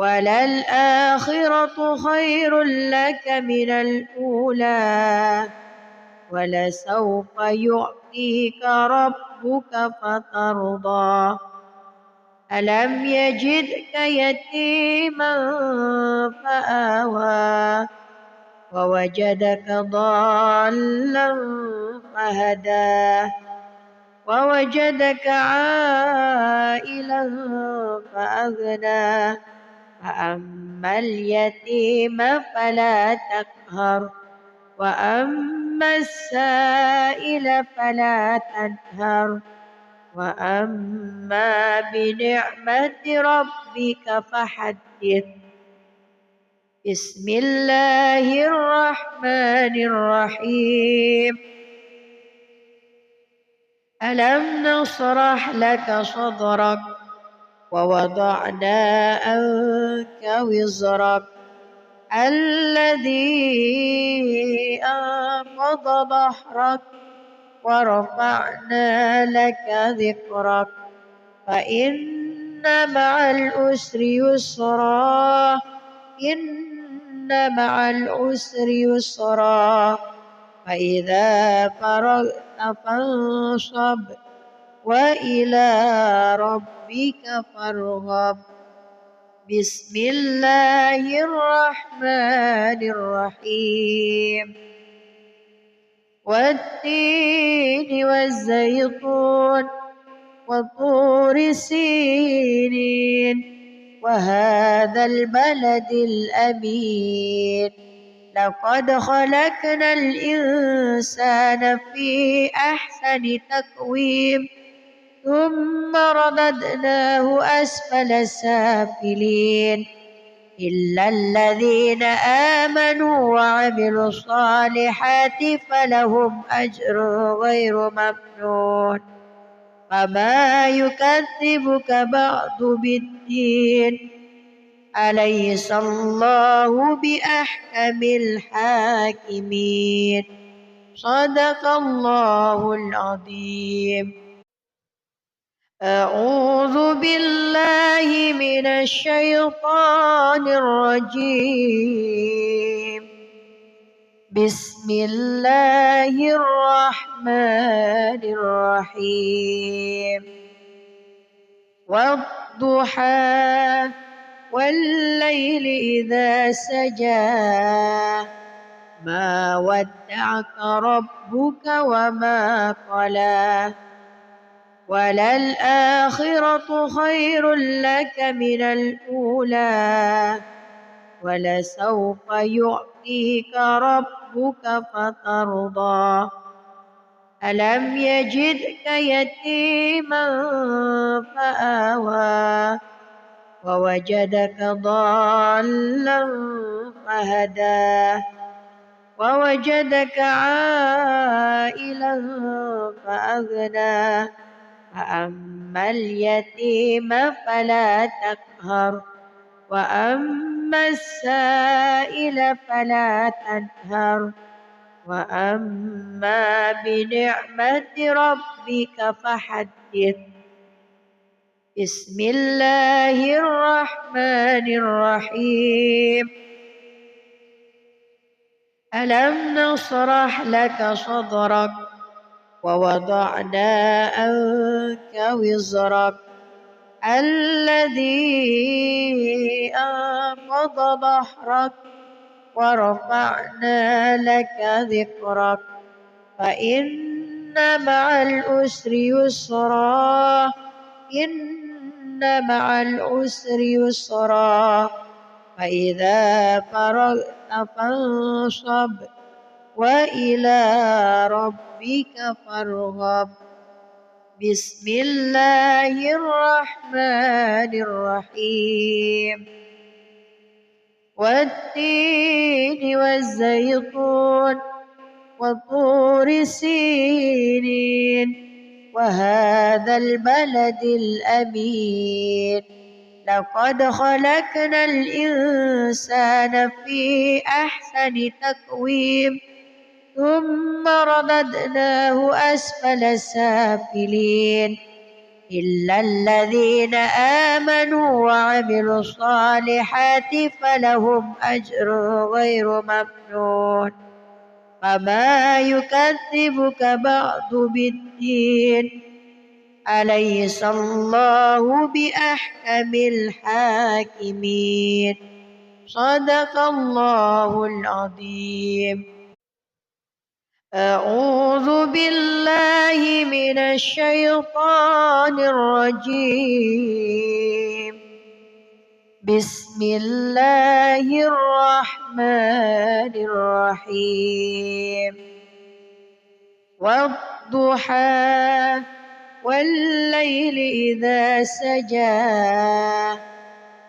وللآخرة خير لك من الأولى ولسوف يعطيك ربك فترضى ألم يجدك يتيما فآوى ووجدك ضالا فهدى ووجدك عائلا فأغنى فأما اليتيم فلا تقهر وأما السائل فلا تنهر وأما بنعمة ربك فحدث بسم الله الرحمن الرحيم ألم نشرح لك صدرك ووضعنا عنك وزرك الذي أنقض ظهرك ورفعنا لك ذكرك فإن مع العسر يسرا إن مع العسر يسرا فإذا فرغت فانصب وإلى ربك فارغب بسم الله الرحمن الرحيم والتين والزيتون وطور سينين وهذا البلد الأمين لقد خلقنا الإنسان في أحسن تقويم ثم رددناه أسفل سافلين إلا الذين آمنوا وعملوا الصالحات فلهم أجر غير ممنون وما يكذبك بعد بالدين أليس الله بأحكم الحاكمين صدق الله العظيم. أعوذ بالله من الشيطان الرجيم. بسم الله الرحمن الرحيم. والضحى والليل إذا سجى ما ودعك ربك وما قلى وللآخرة خير لك من الأولى ولسوف يعطيك ربك فترضى ألم يجدك يتيما فآوى ووجدك ضالا فهدى ووجدك عائلا فأغنى فأما اليتيم فلا تقهر وأما السائل فلا تنهر وأما بنعمة ربك فحدث. بسم الله الرحمن الرحيم. ألم نشرح لك صدرك ووضعنا عنك وزرك الذي أنقض ظهرك ورفعنا لك ذكرك فإن مع العسر يسرا إن مع العسر يسرا فإذا فرغت فانصب وإلى ربك فارغب. بسم الله الرحمن الرحيم. والتين والزيتون وطور سينين وهذا البلد الأمين لقد خلقنا الإنسان في أحسن تقويم ثم رددناه أسفل سافلين إلا الذين آمنوا وعملوا الصالحات فلهم أجر غير ممنون وما يكذبك بعد بالدين أليس الله بأحكم الحاكمين صدق الله العظيم. أعوذ بالله من الشيطان الرجيم. بسم الله الرحمن الرحيم. والضحى والليل إذا سجى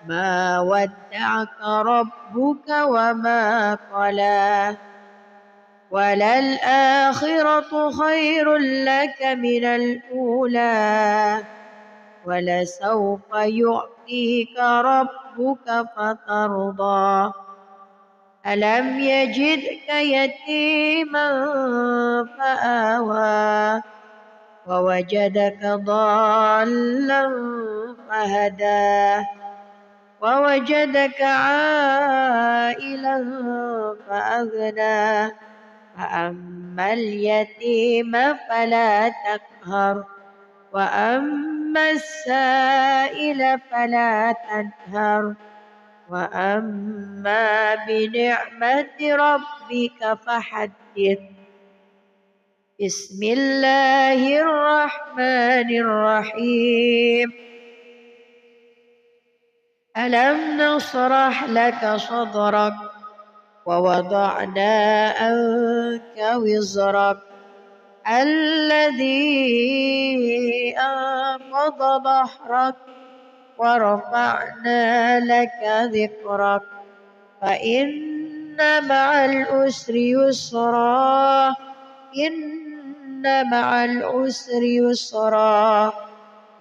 ما ودعك ربك وما قلى وللآخرة خير لك من الأولى ولسوف يعطيك ربك فترضى ألم يجدك يتيما فآوى ووجدك ضالا فهدى ووجدك عائلا فأغنى فأما اليتيم فلا تقهر وأما السائل فلا تنهر وأما بنعمة ربك فحدث. بسم الله الرحمن الرحيم. ألم نشرح لك صدرك ووضعنا عنك وزرك الذي أنقض ظهرك ورفعنا لك ذكرك فإن مع العسر يسرا إن مع العسر يسرا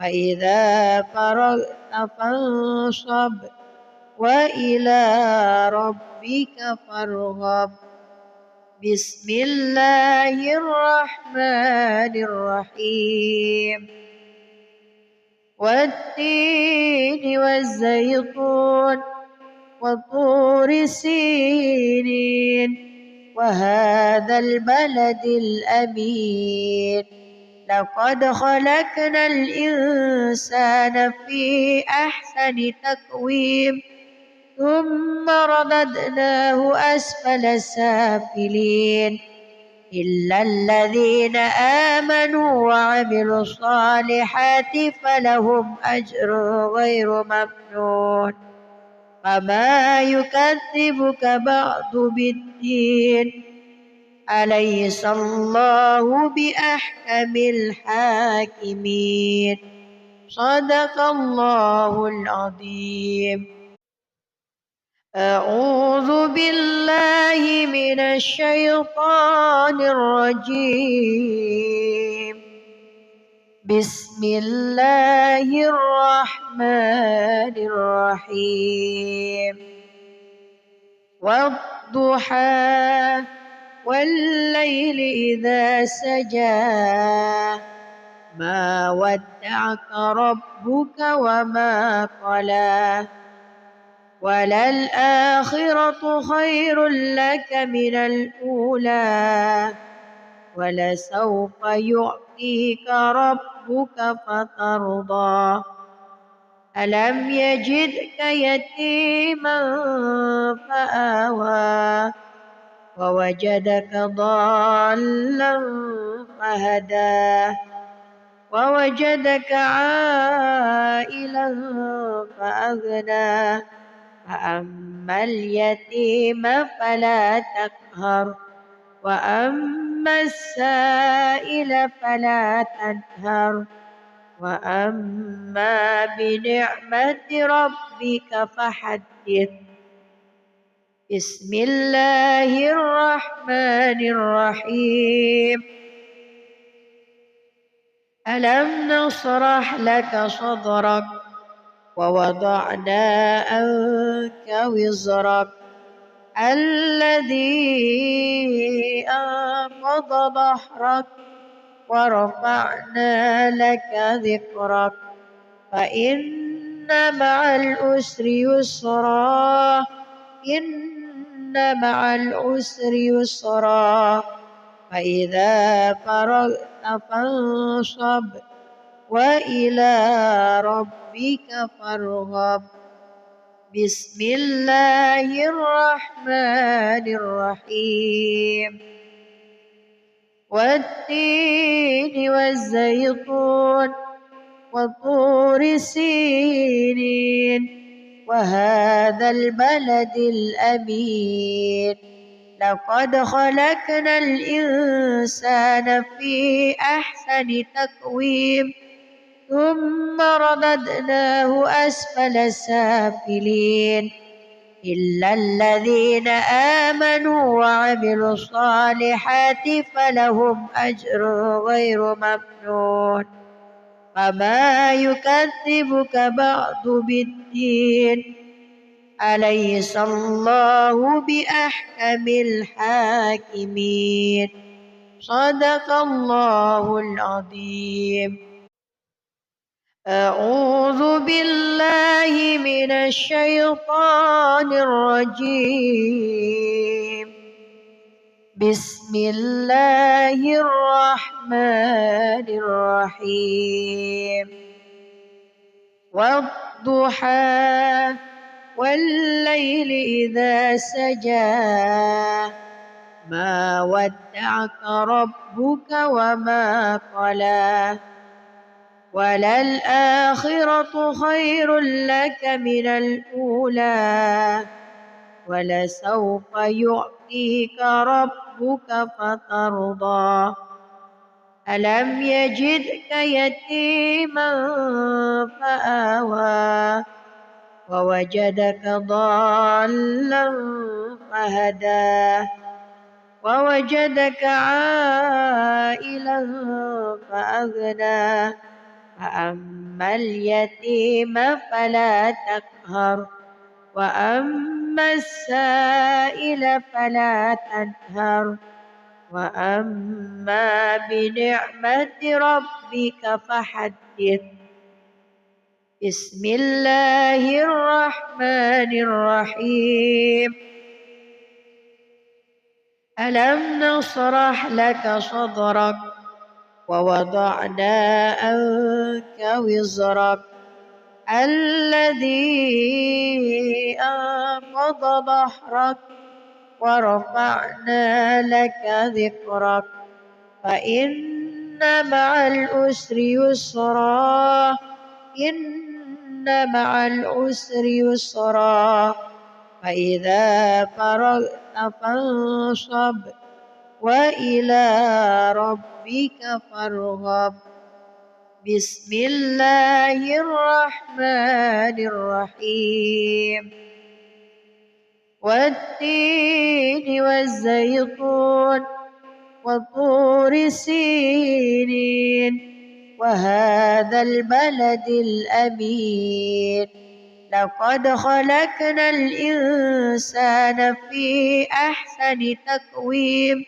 فإذا فرغت فانصب وإلى ربك فارغب بسم الله الرحمن الرحيم والتين والزيتون وطور سينين وهذا البلد الأمين لقد خلقنا الإنسان في أحسن تقويم ثم رددناه أسفل سافلين إلا الذين آمنوا وعملوا الصالحات فلهم أجر غير ممنون فما يكذبك بعد بالدين أليس الله بأحكم الحاكمين صدق الله العظيم. أعوذ بالله من الشيطان الرجيم بسم الله الرحمن الرحيم والضحى والليل إذا سجى ما ودعك ربك وما قلى وللآخرة خير لك من الأولى ولسوف يعطيك ربك فترضى ألم يجدك يتيما فآوى ووجدك ضالا فهدى ووجدك عائلا فأغنى فأما اليتيم فلا تقهر وأما السائل فلا تنهر وأما بنعمة ربك فحدث بسم الله الرحمن الرحيم ألم نشرح لك صدرك ووضعنا عنك وزرك الذي أنقض ظهرك ورفعنا لك ذكرك فإن مع العسر يسرا إن مع العسر يسرا فإذا فرغت فانصب وإلى ربك فارغب بسم الله الرحمن الرحيم والتين والزيتون وطور سينين وهذا البلد الأمين لقد خلقنا الإنسان في أحسن تقويم ثم رددناه أسفل سافلين إلا الذين آمنوا وعملوا الصالحات فلهم أجر غير ممنون فما يكذبك بعد بالدين أليس الله بأحكم الحاكمين صدق الله العظيم. أعوذ بالله من الشيطان الرجيم بسم الله الرحمن الرحيم والضحى والليل إذا سجى ما ودعك ربك وما قلى وللآخرة خير لك من الأولى ولسوف يعطيك ربك فترضى ألم يجدك يتيما فآوى ووجدك ضالا فهدى ووجدك عائلا فأغنى فأما اليتيم فلا تقهر وأما السائل فلا تنهر وأما بنعمة ربك فحدث بسم الله الرحمن الرحيم ألم نشرح لك صدرك ووضعنا عنك وزرك الذي أنقض ظهرك ورفعنا لك ذكرك فإن مع العسر يسرا إن مع العسر يسرا فإذا فرغت فانصب وإلى ربك فارغب بسم الله الرحمن الرحيم والتين والزيتون وطور سينين وهذا البلد الأمين لقد خلقنا الإنسان في أحسن تقويم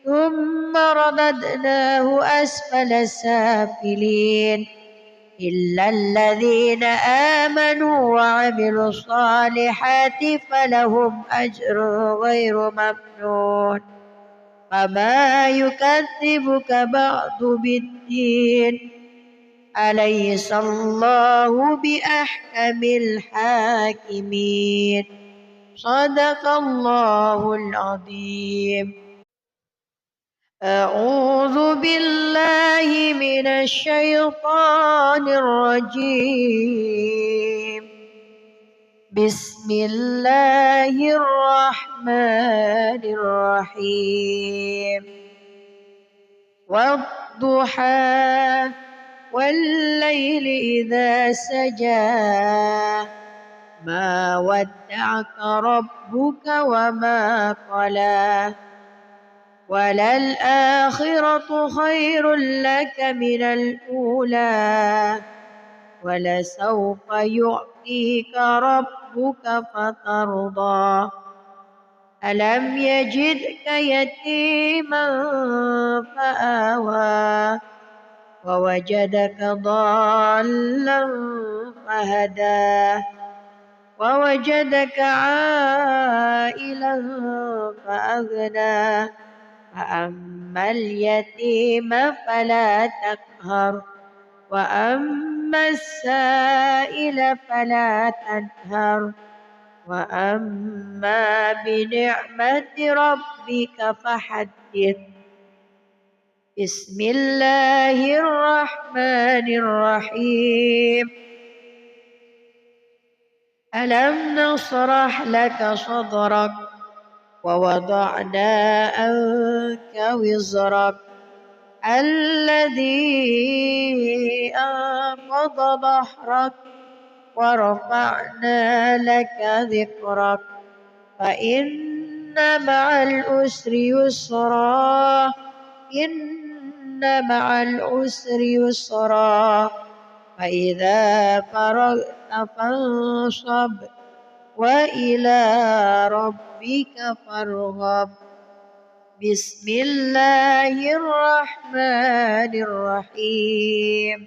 ثم رددناه أسفل سافلين إلا الذين آمنوا وعملوا الصالحات فلهم أجر غير ممنون فما يكذبك بعد بالدين أليس الله بأحكم الحاكمين صدق الله العظيم أعوذ بالله من الشيطان الرجيم بسم الله الرحمن الرحيم والضحى والليل إذا سجى ما ودعك ربك وما قلى وللآخرة خير لك من الأولى ولسوف يعطيك ربك فترضى ألم يجدك يتيما فآوى ووجدك ضالا فهدى ووجدك عائلا فأغنى فأما اليتيم فلا تقهر وأما السائل فلا تنهر وأما بنعمة ربك فحدث بسم الله الرحمن الرحيم ألم نشرح لك صدرك ووضعنا عنك وزرك الذي أنقض ظهرك ورفعنا لك ذكرك فإن مع العسر يسرا إن مع العسر يسرا فإذا فرغت فانصب وإلى ربك فارغب بسم الله الرحمن الرحيم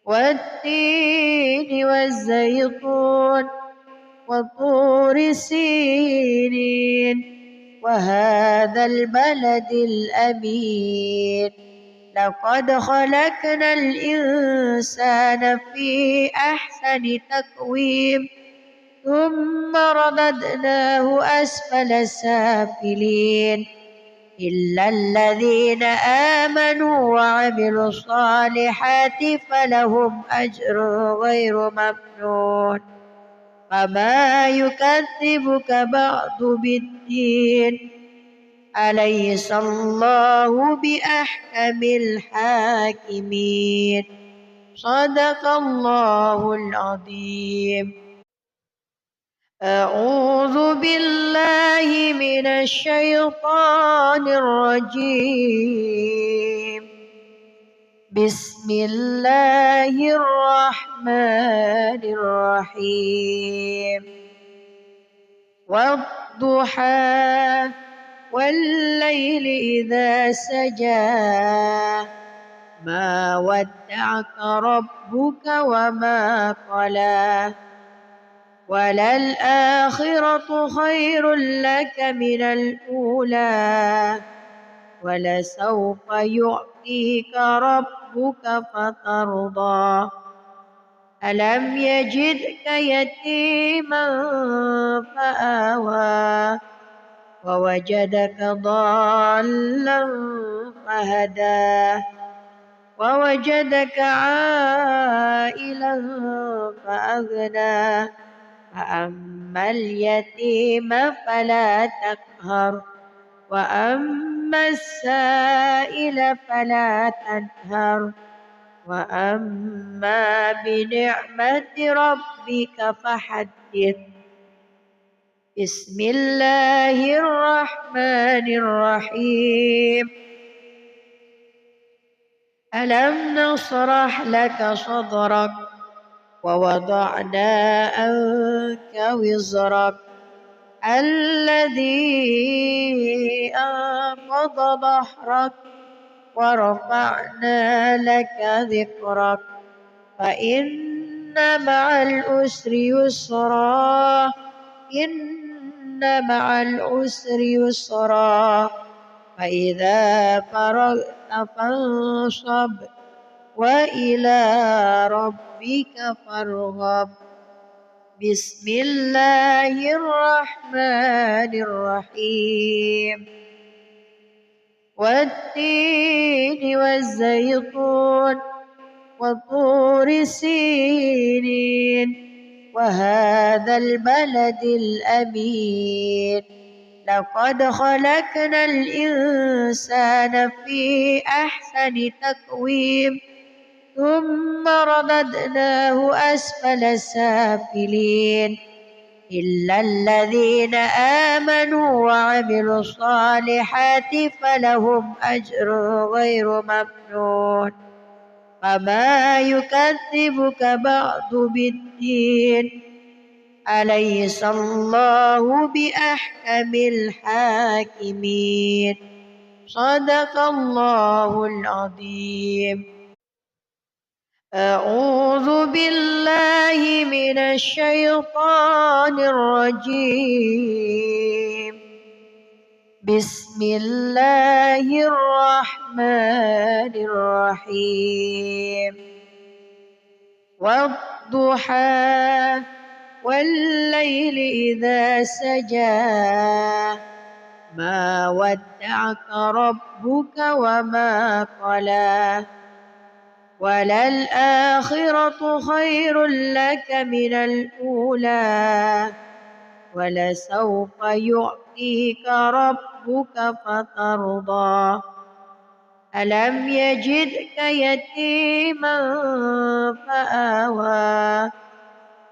والتين والزيتون وطور سينين وهذا البلد الأمين لقد خلقنا الإنسان في أحسن تقويم ثم رددناه أسفل سافلين إلا الذين آمنوا وعملوا الصالحات فلهم أجر غير ممنون فما يكذبك بعد بالدين أليس الله بأحكم الحاكمين صدق الله العظيم. أعوذ بالله من الشيطان الرجيم. بسم الله الرحمن الرحيم. والضحى والليل إذا سجى ما ودعك ربك وما قلى وللآخرة خير لك من الأولى ولسوف يعطيك ربك فترضى ألم يجدك يتيما فآوى ووجدك ضالا فهدى ووجدك عائلا فأغنى فأما اليتيم فلا تقهر وأما السائل فلا تنهر وأما بنعمة ربك فحدث. بسم الله الرحمن الرحيم. ألم نشرح لك صدرك ووضعنا عنك وزرك الذي أنقض ظهرك ورفعنا لك ذكرك فإن مع العسر يسرا إن مع العسر يسرا فإذا فرغت فانصب وإلى ربك فارغب. بسم الله الرحمن الرحيم. والتين والزيتون وطور سينين وهذا البلد الأمين لقد خلقنا الإنسان في أحسن تقويم ثم رددناه أسفل سافلين إلا الذين آمنوا وعملوا الصالحات فلهم أجر غير ممنون فما يكذبك بعد بالدين أليس الله بأحكم الحاكمين صدق الله العظيم. أعوذ بالله من الشيطان الرجيم. بسم الله الرحمن الرحيم. والضحى والليل إذا سجى ما ودعك ربك وما قلى وللآخرة خير لك من الأولى ولسوف يعطيك ربك فترضى ألم يجدك يتيما فآوى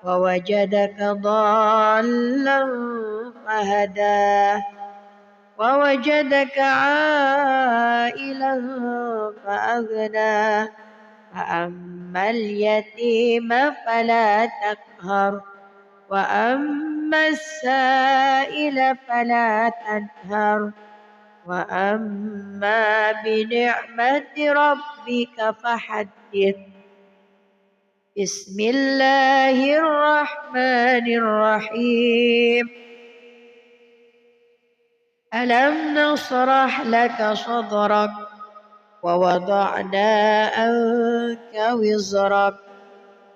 ووجدك ضالا فهدى ووجدك عائلا فأغنى فأما اليتيم فلا تقهر وأما السائل فلا تنهر وأما بنعمة ربك فحدث. بسم الله الرحمن الرحيم. ألم نشرح لك صدرك ووضعنا عنك وزرك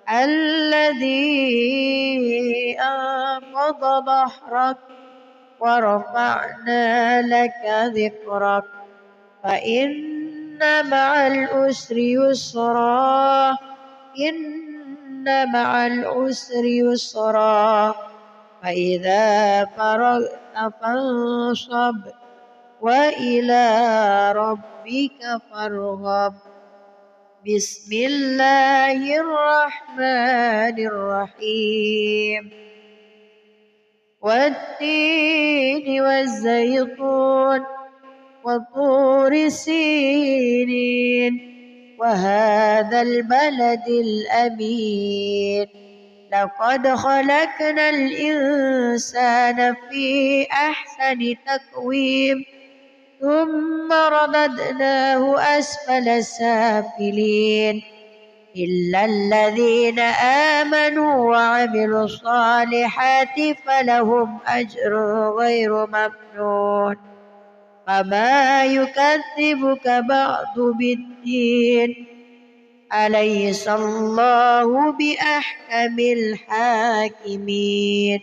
الذي أنقض ظهرك ورفعنا لك ذكرك فإن مع العسر يسرا إن مع العسر يسرا فإذا فرغت فانصب وإلى ربك فارغب بسم الله الرحمن الرحيم والتين والزيتون وطور سينين وهذا البلد الأمين لقد خلقنا الإنسان في أحسن تقويم ثم رددناه أسفل سافلين إلا الذين آمنوا وعملوا الصالحات فلهم أجر غير ممنون فما يكذبك بعد بالدين أليس الله بأحكم الحاكمين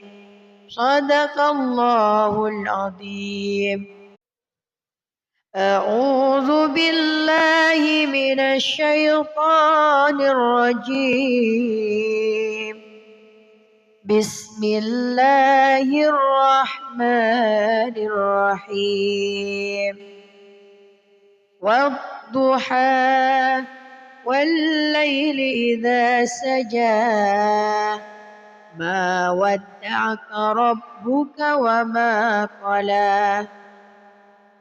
صدق الله العظيم أعوذ بالله من الشيطان الرجيم بسم الله الرحمن الرحيم والضحى والليل إذا سجى ما ودعك ربك وما قلى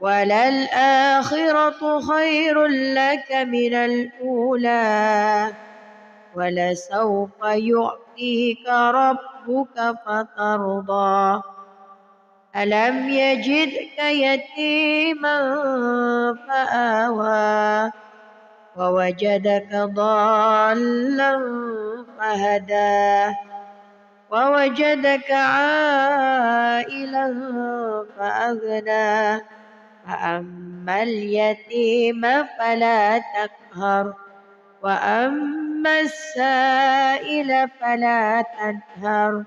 وللآخرة خير لك من الأولى ولسوف يعطيك ربك فترضى ألم يجدك يتيما فآوى ووجدك ضالا فهدى ووجدك عائلا فأغنى فأما اليتيم فلا تقهر وأما السائل فلا تنهر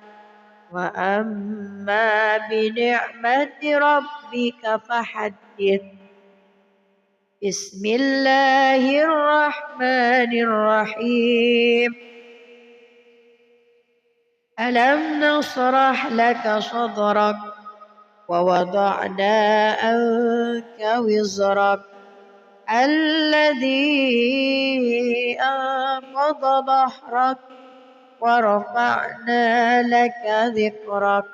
وأما بنعمة ربك فحدث بسم الله الرحمن الرحيم ألم نشرح لك صدرك ووضعنا عنك وزرك الذي أنقض ظهرك ورفعنا لك ذكرك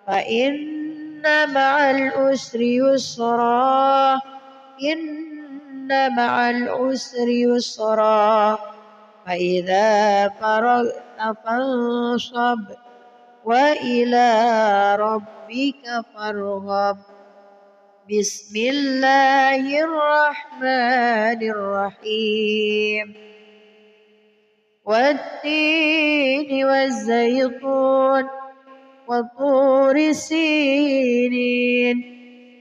فإن مع العسر يسرا إن مع العسر يسرا فإذا فرغت فانصب وإلى ربك فارغب بسم الله الرحمن الرحيم والتين والزيتون وطور سينين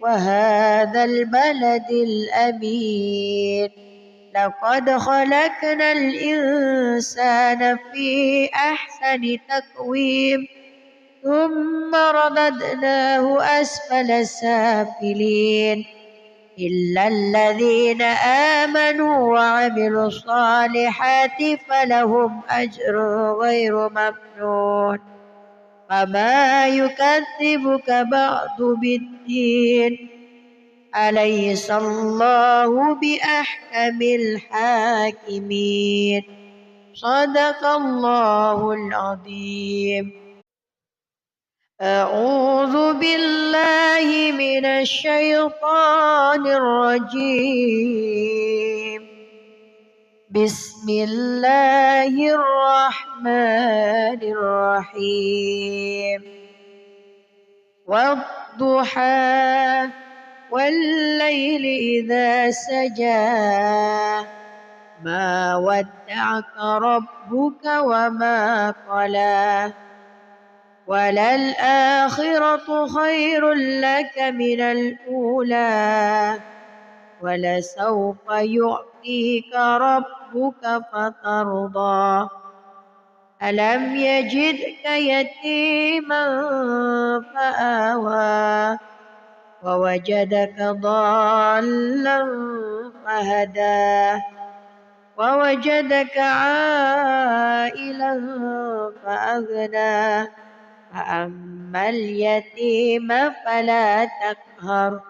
وهذا البلد الأمين لقد خلقنا الإنسان في أحسن تقويم ثم رددناه أسفل سافلين إلا الذين آمنوا وعملوا الصالحات فلهم أجر غير ممنون فما يكذبك بعد بالدين أليس الله بأحكم الحاكمين صدق الله العظيم أعوذ بالله من الشيطان الرجيم بسم الله الرحمن الرحيم والضحى والليل إذا سجى ما ودعك ربك وما قلى وللآخرة خير لك من الأولى ولسوف يعطيك ربك فترضى ألم يجدك يتيما فآوى ووجدك ضالا فهدى ووجدك عائلا فأغنى فأما اليتيم فلا تقهر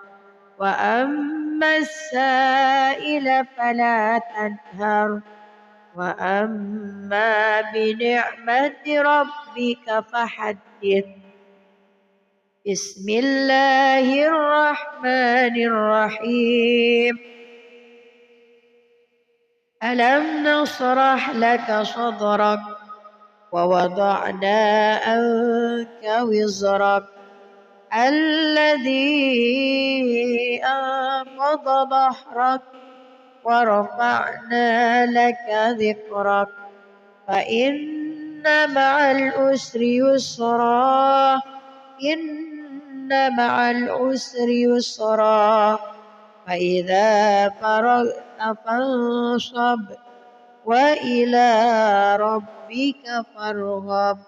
وأما السائل فلا تنهر وأما بنعمة ربك فحدث. بسم الله الرحمن الرحيم. ألم نشرح لك صدرك ووضعنا عنك وزرك الذي أنقض ظهرك ورفعنا لك ذكرك فإن مع العسر يسرا إن مع العسر يسرا فإذا فرغت فانصب وإلى ربك فارغب.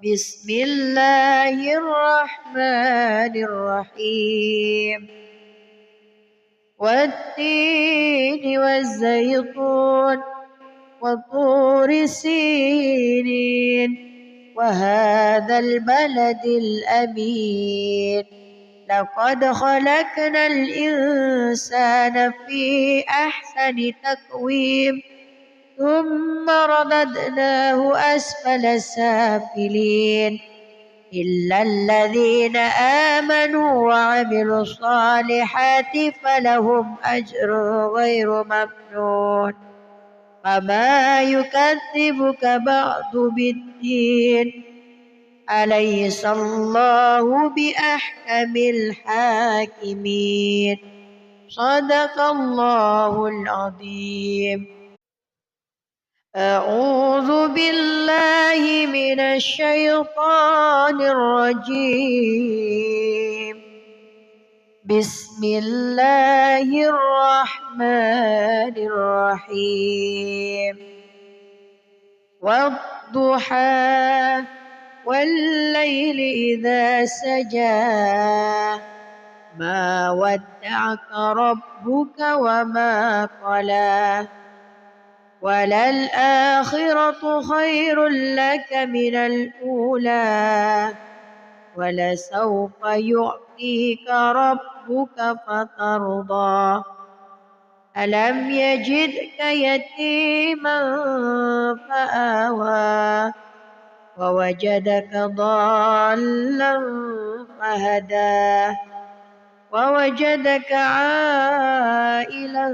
بسم الله الرحمن الرحيم. والتين والزيتون وطور سينين وهذا البلد الأمين لقد خلقنا الإنسان في أحسن تقويم ثم رددناه أسفل سافلين إلا الذين آمنوا وعملوا الصالحات فلهم أجر غير ممنون فما يكذبك بعد بالدين أليس الله بأحكم الحاكمين. صدق الله العظيم. أعوذ بالله من الشيطان الرجيم. بسم الله الرحمن الرحيم. والضحى والليل إذا سجى ما ودعك ربك وما قلى وللآخرة خير لك من الأولى ولسوف يعطيك ربك فترضى ألم يجدك يتيما فآوى ووجدك ضالا فهدى ووجدك عائلا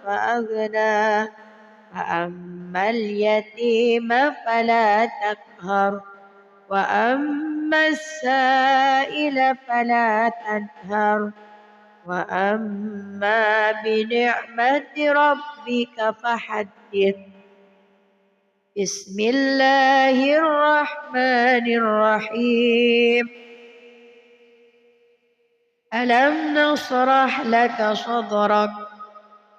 فأغنى فأما اليتيم فلا تقهر وأما السائل فلا تنهر وأما بنعمة ربك فحدث. بسم الله الرحمن الرحيم. ألم نشرح لك صدرك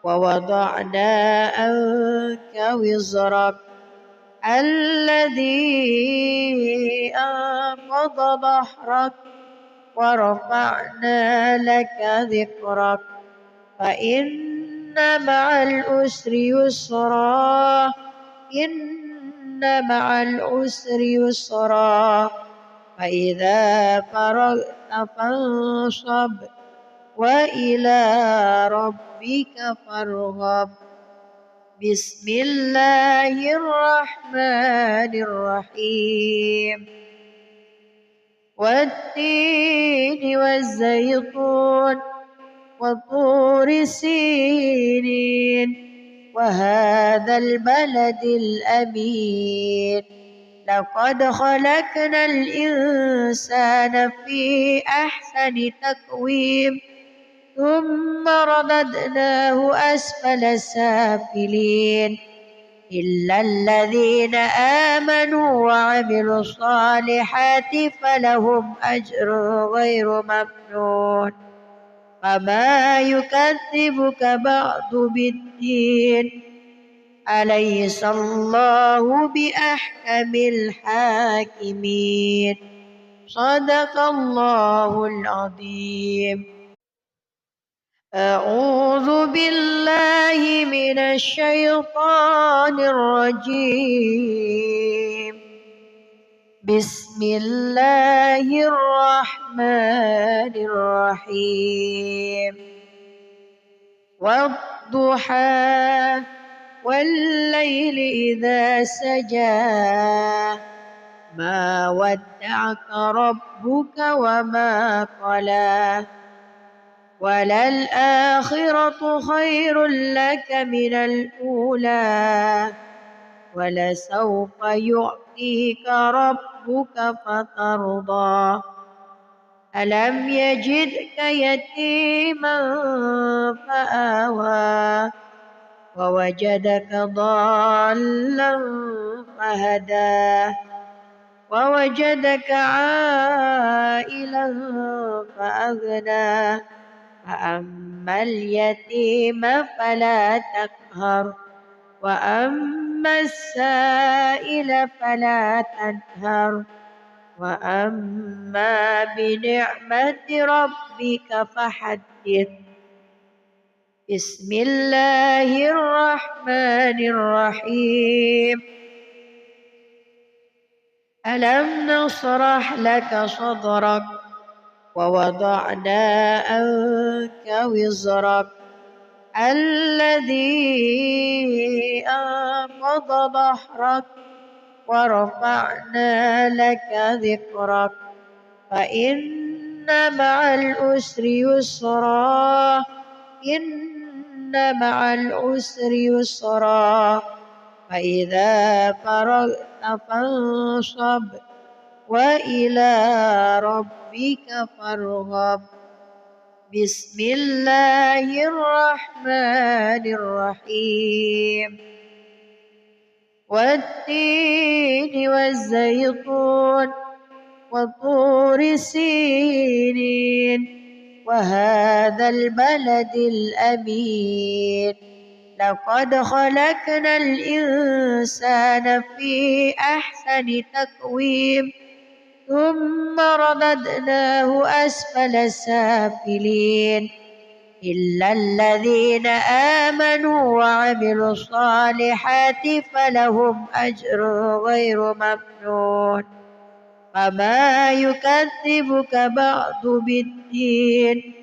ووضعنا عنك وزرك الذي أنقض ظهرك ورفعنا لك ذكرك فإن مع العسر يسرا إن مع العسر يسرا فإذا فرغت فانصب وإلى ربك فارغب. بسم الله الرحمن الرحيم. والتين والزيتون وطور سينين وهذا البلد الأمين لقد خلقنا الإنسان في أحسن تقويم ثم رددناه أسفل سافلين إلا الذين آمنوا وعملوا الصالحات فلهم أجر غير ممنون فما يكذبك بعد بالدين أليس الله بأحكم الحاكمين. صدق الله العظيم. أعوذ بالله من الشيطان الرجيم. بسم الله الرحمن الرحيم. والضحى والليل إذا سجى ما ودعك ربك وما قلى وللآخرة خير لك من الأولى ولسوف يعطيك ربك فترضى ألم يجدك يتيما فآوى ووجدك ضالا فهدى ووجدك عائلا فأغنى فأما اليتيم فلا تقهر وأما السائل فلا تنهر وأما بنعمة ربك فحدث. بسم الله الرحمن الرحيم. ألم نشرح لك صدرك ووضعنا عنك وزرك الذي أنقض ظهرك ورفعنا لك ذكرك فإن مع العسر يسرا إن مع العسر يسرا فإذا فرغت فانصب وإلى ربك فارغب. بسم الله الرحمن الرحيم. والتين والزيتون وطور سينين وهذا البلد الأمين لقد خلقنا الإنسان في أحسن تقويم ثم رددناه أسفل سافلين إلا الذين آمنوا وعملوا الصالحات فلهم أجر غير ممنون فما يكذبك بعد بالدين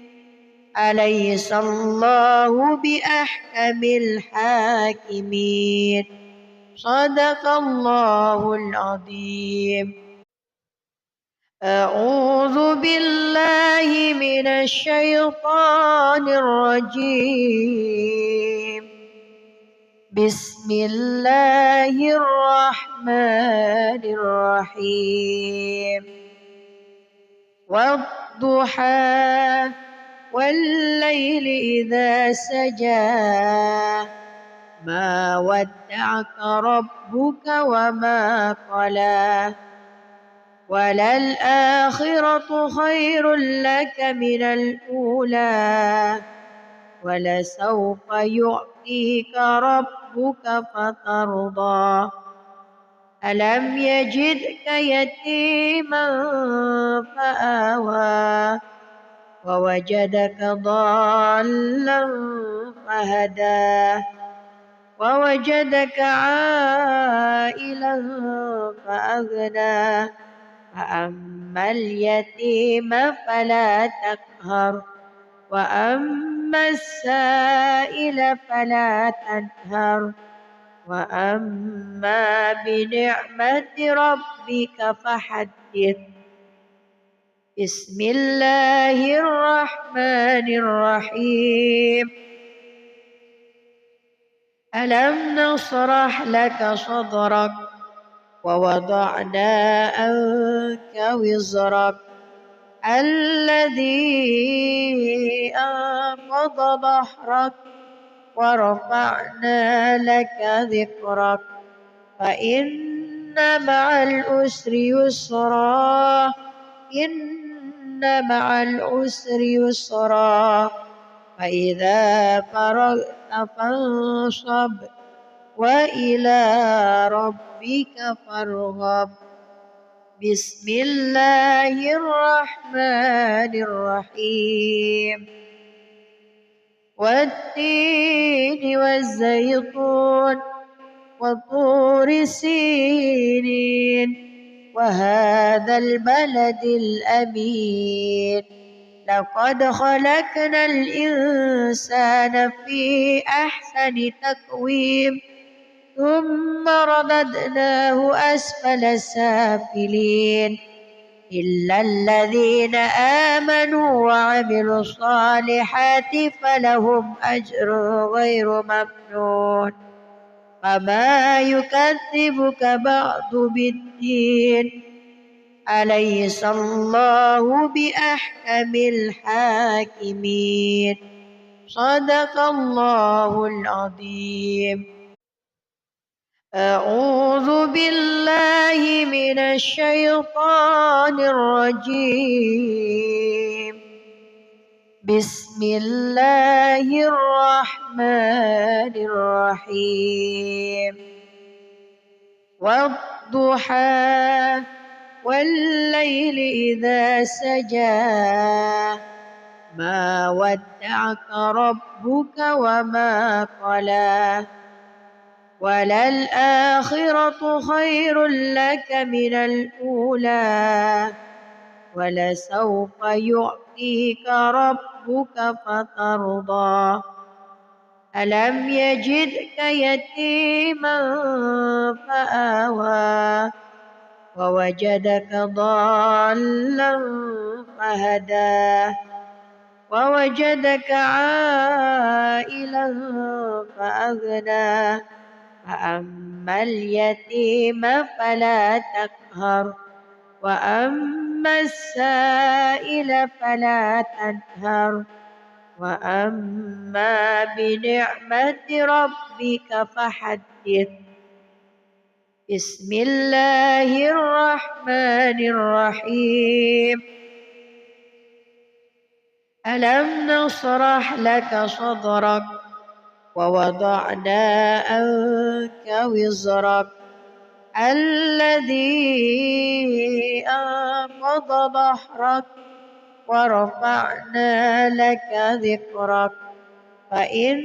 أليس الله بأحكم الحاكمين. صدق الله العظيم. أعوذ بالله من الشيطان الرجيم. بسم الله الرحمن الرحيم. والضحى والليل إذا سجى ما ودعك ربك وما قلى وللآخرة خير لك من الأولى ولسوف يعطيك ربك فترضى ألم يجدك يتيما فآوى ووجدك ضالا فهدى ووجدك عائلا فأغنى فأما اليتيم فلا تقهر وأما السائل فلا تنهر وأما بنعمة ربك فحدث. بسم الله الرحمن الرحيم. ألم نشرح لك صدرك ووضعنا عنك وزرك الذي أنقض ظهرك ورفعنا لك ذكرك فإن مع العسر يسرا إن مع العسر يسرا فإذا فرغت فانصب وإلى ربك فارغب. بسم الله الرحمن الرحيم والتين والزيتون وطور سينين وهذا البلد الأمين لقد خلقنا الإنسان في أحسن تقويم ثم رددناه أسفل سافلين إلا الذين آمنوا وعملوا الصالحات فلهم أجر غير ممنون فما يكذبك بعد بالدين أليس الله بأحكم الحاكمين صدق الله العظيم. أعوذ بالله من الشيطان الرجيم بسم الله الرحمن الرحيم والضحى والليل إذا سجى ما ودعك ربك وما قلى وللآخرة خير لك من الأولى ولسوف يعطيك ربك فترضى ألم يجدك يتيما فآوى ووجدك ضالا فهدى ووجدك عائلا فأغنى فأما اليتيم فلا تقهر وأما السائل فلا تنهر وأما بنعمة ربك فحدث. بسم الله الرحمن الرحيم ألم نشرح لك صدرك ووضعنا عنك وزرك الذي أنقض ظهرك ورفعنا لك ذكرك فإن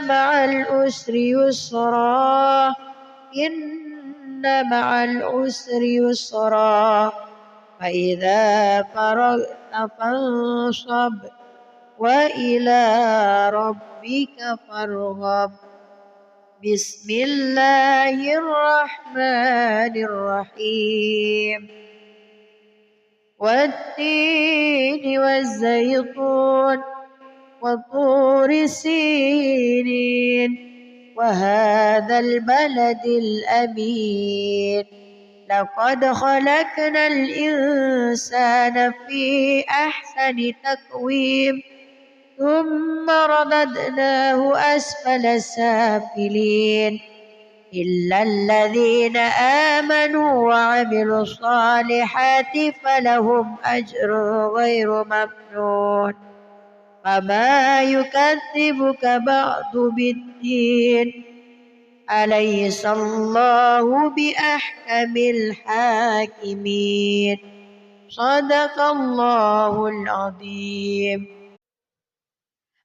مع العسر يسرا إن مع العسر يسرا فإذا فرغت فانصب وإلى ربك فارغب. بسم الله الرحمن الرحيم والتين والزيتون وطور سينين وهذا البلد الأمين لقد خلقنا الإنسان في أحسن تقويم ثم رددناه أسفل سافلين إلا الذين آمنوا وعملوا الصالحات فلهم أجر غير ممنون فما يكذبك بعد بالدين أليس الله بأحكم الحاكمين صدق الله العظيم.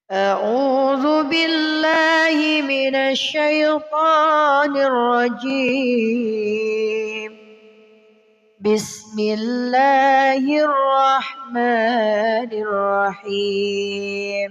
أعوذ بالله من الشيطان الرجيم بسم الله الرحمن الرحيم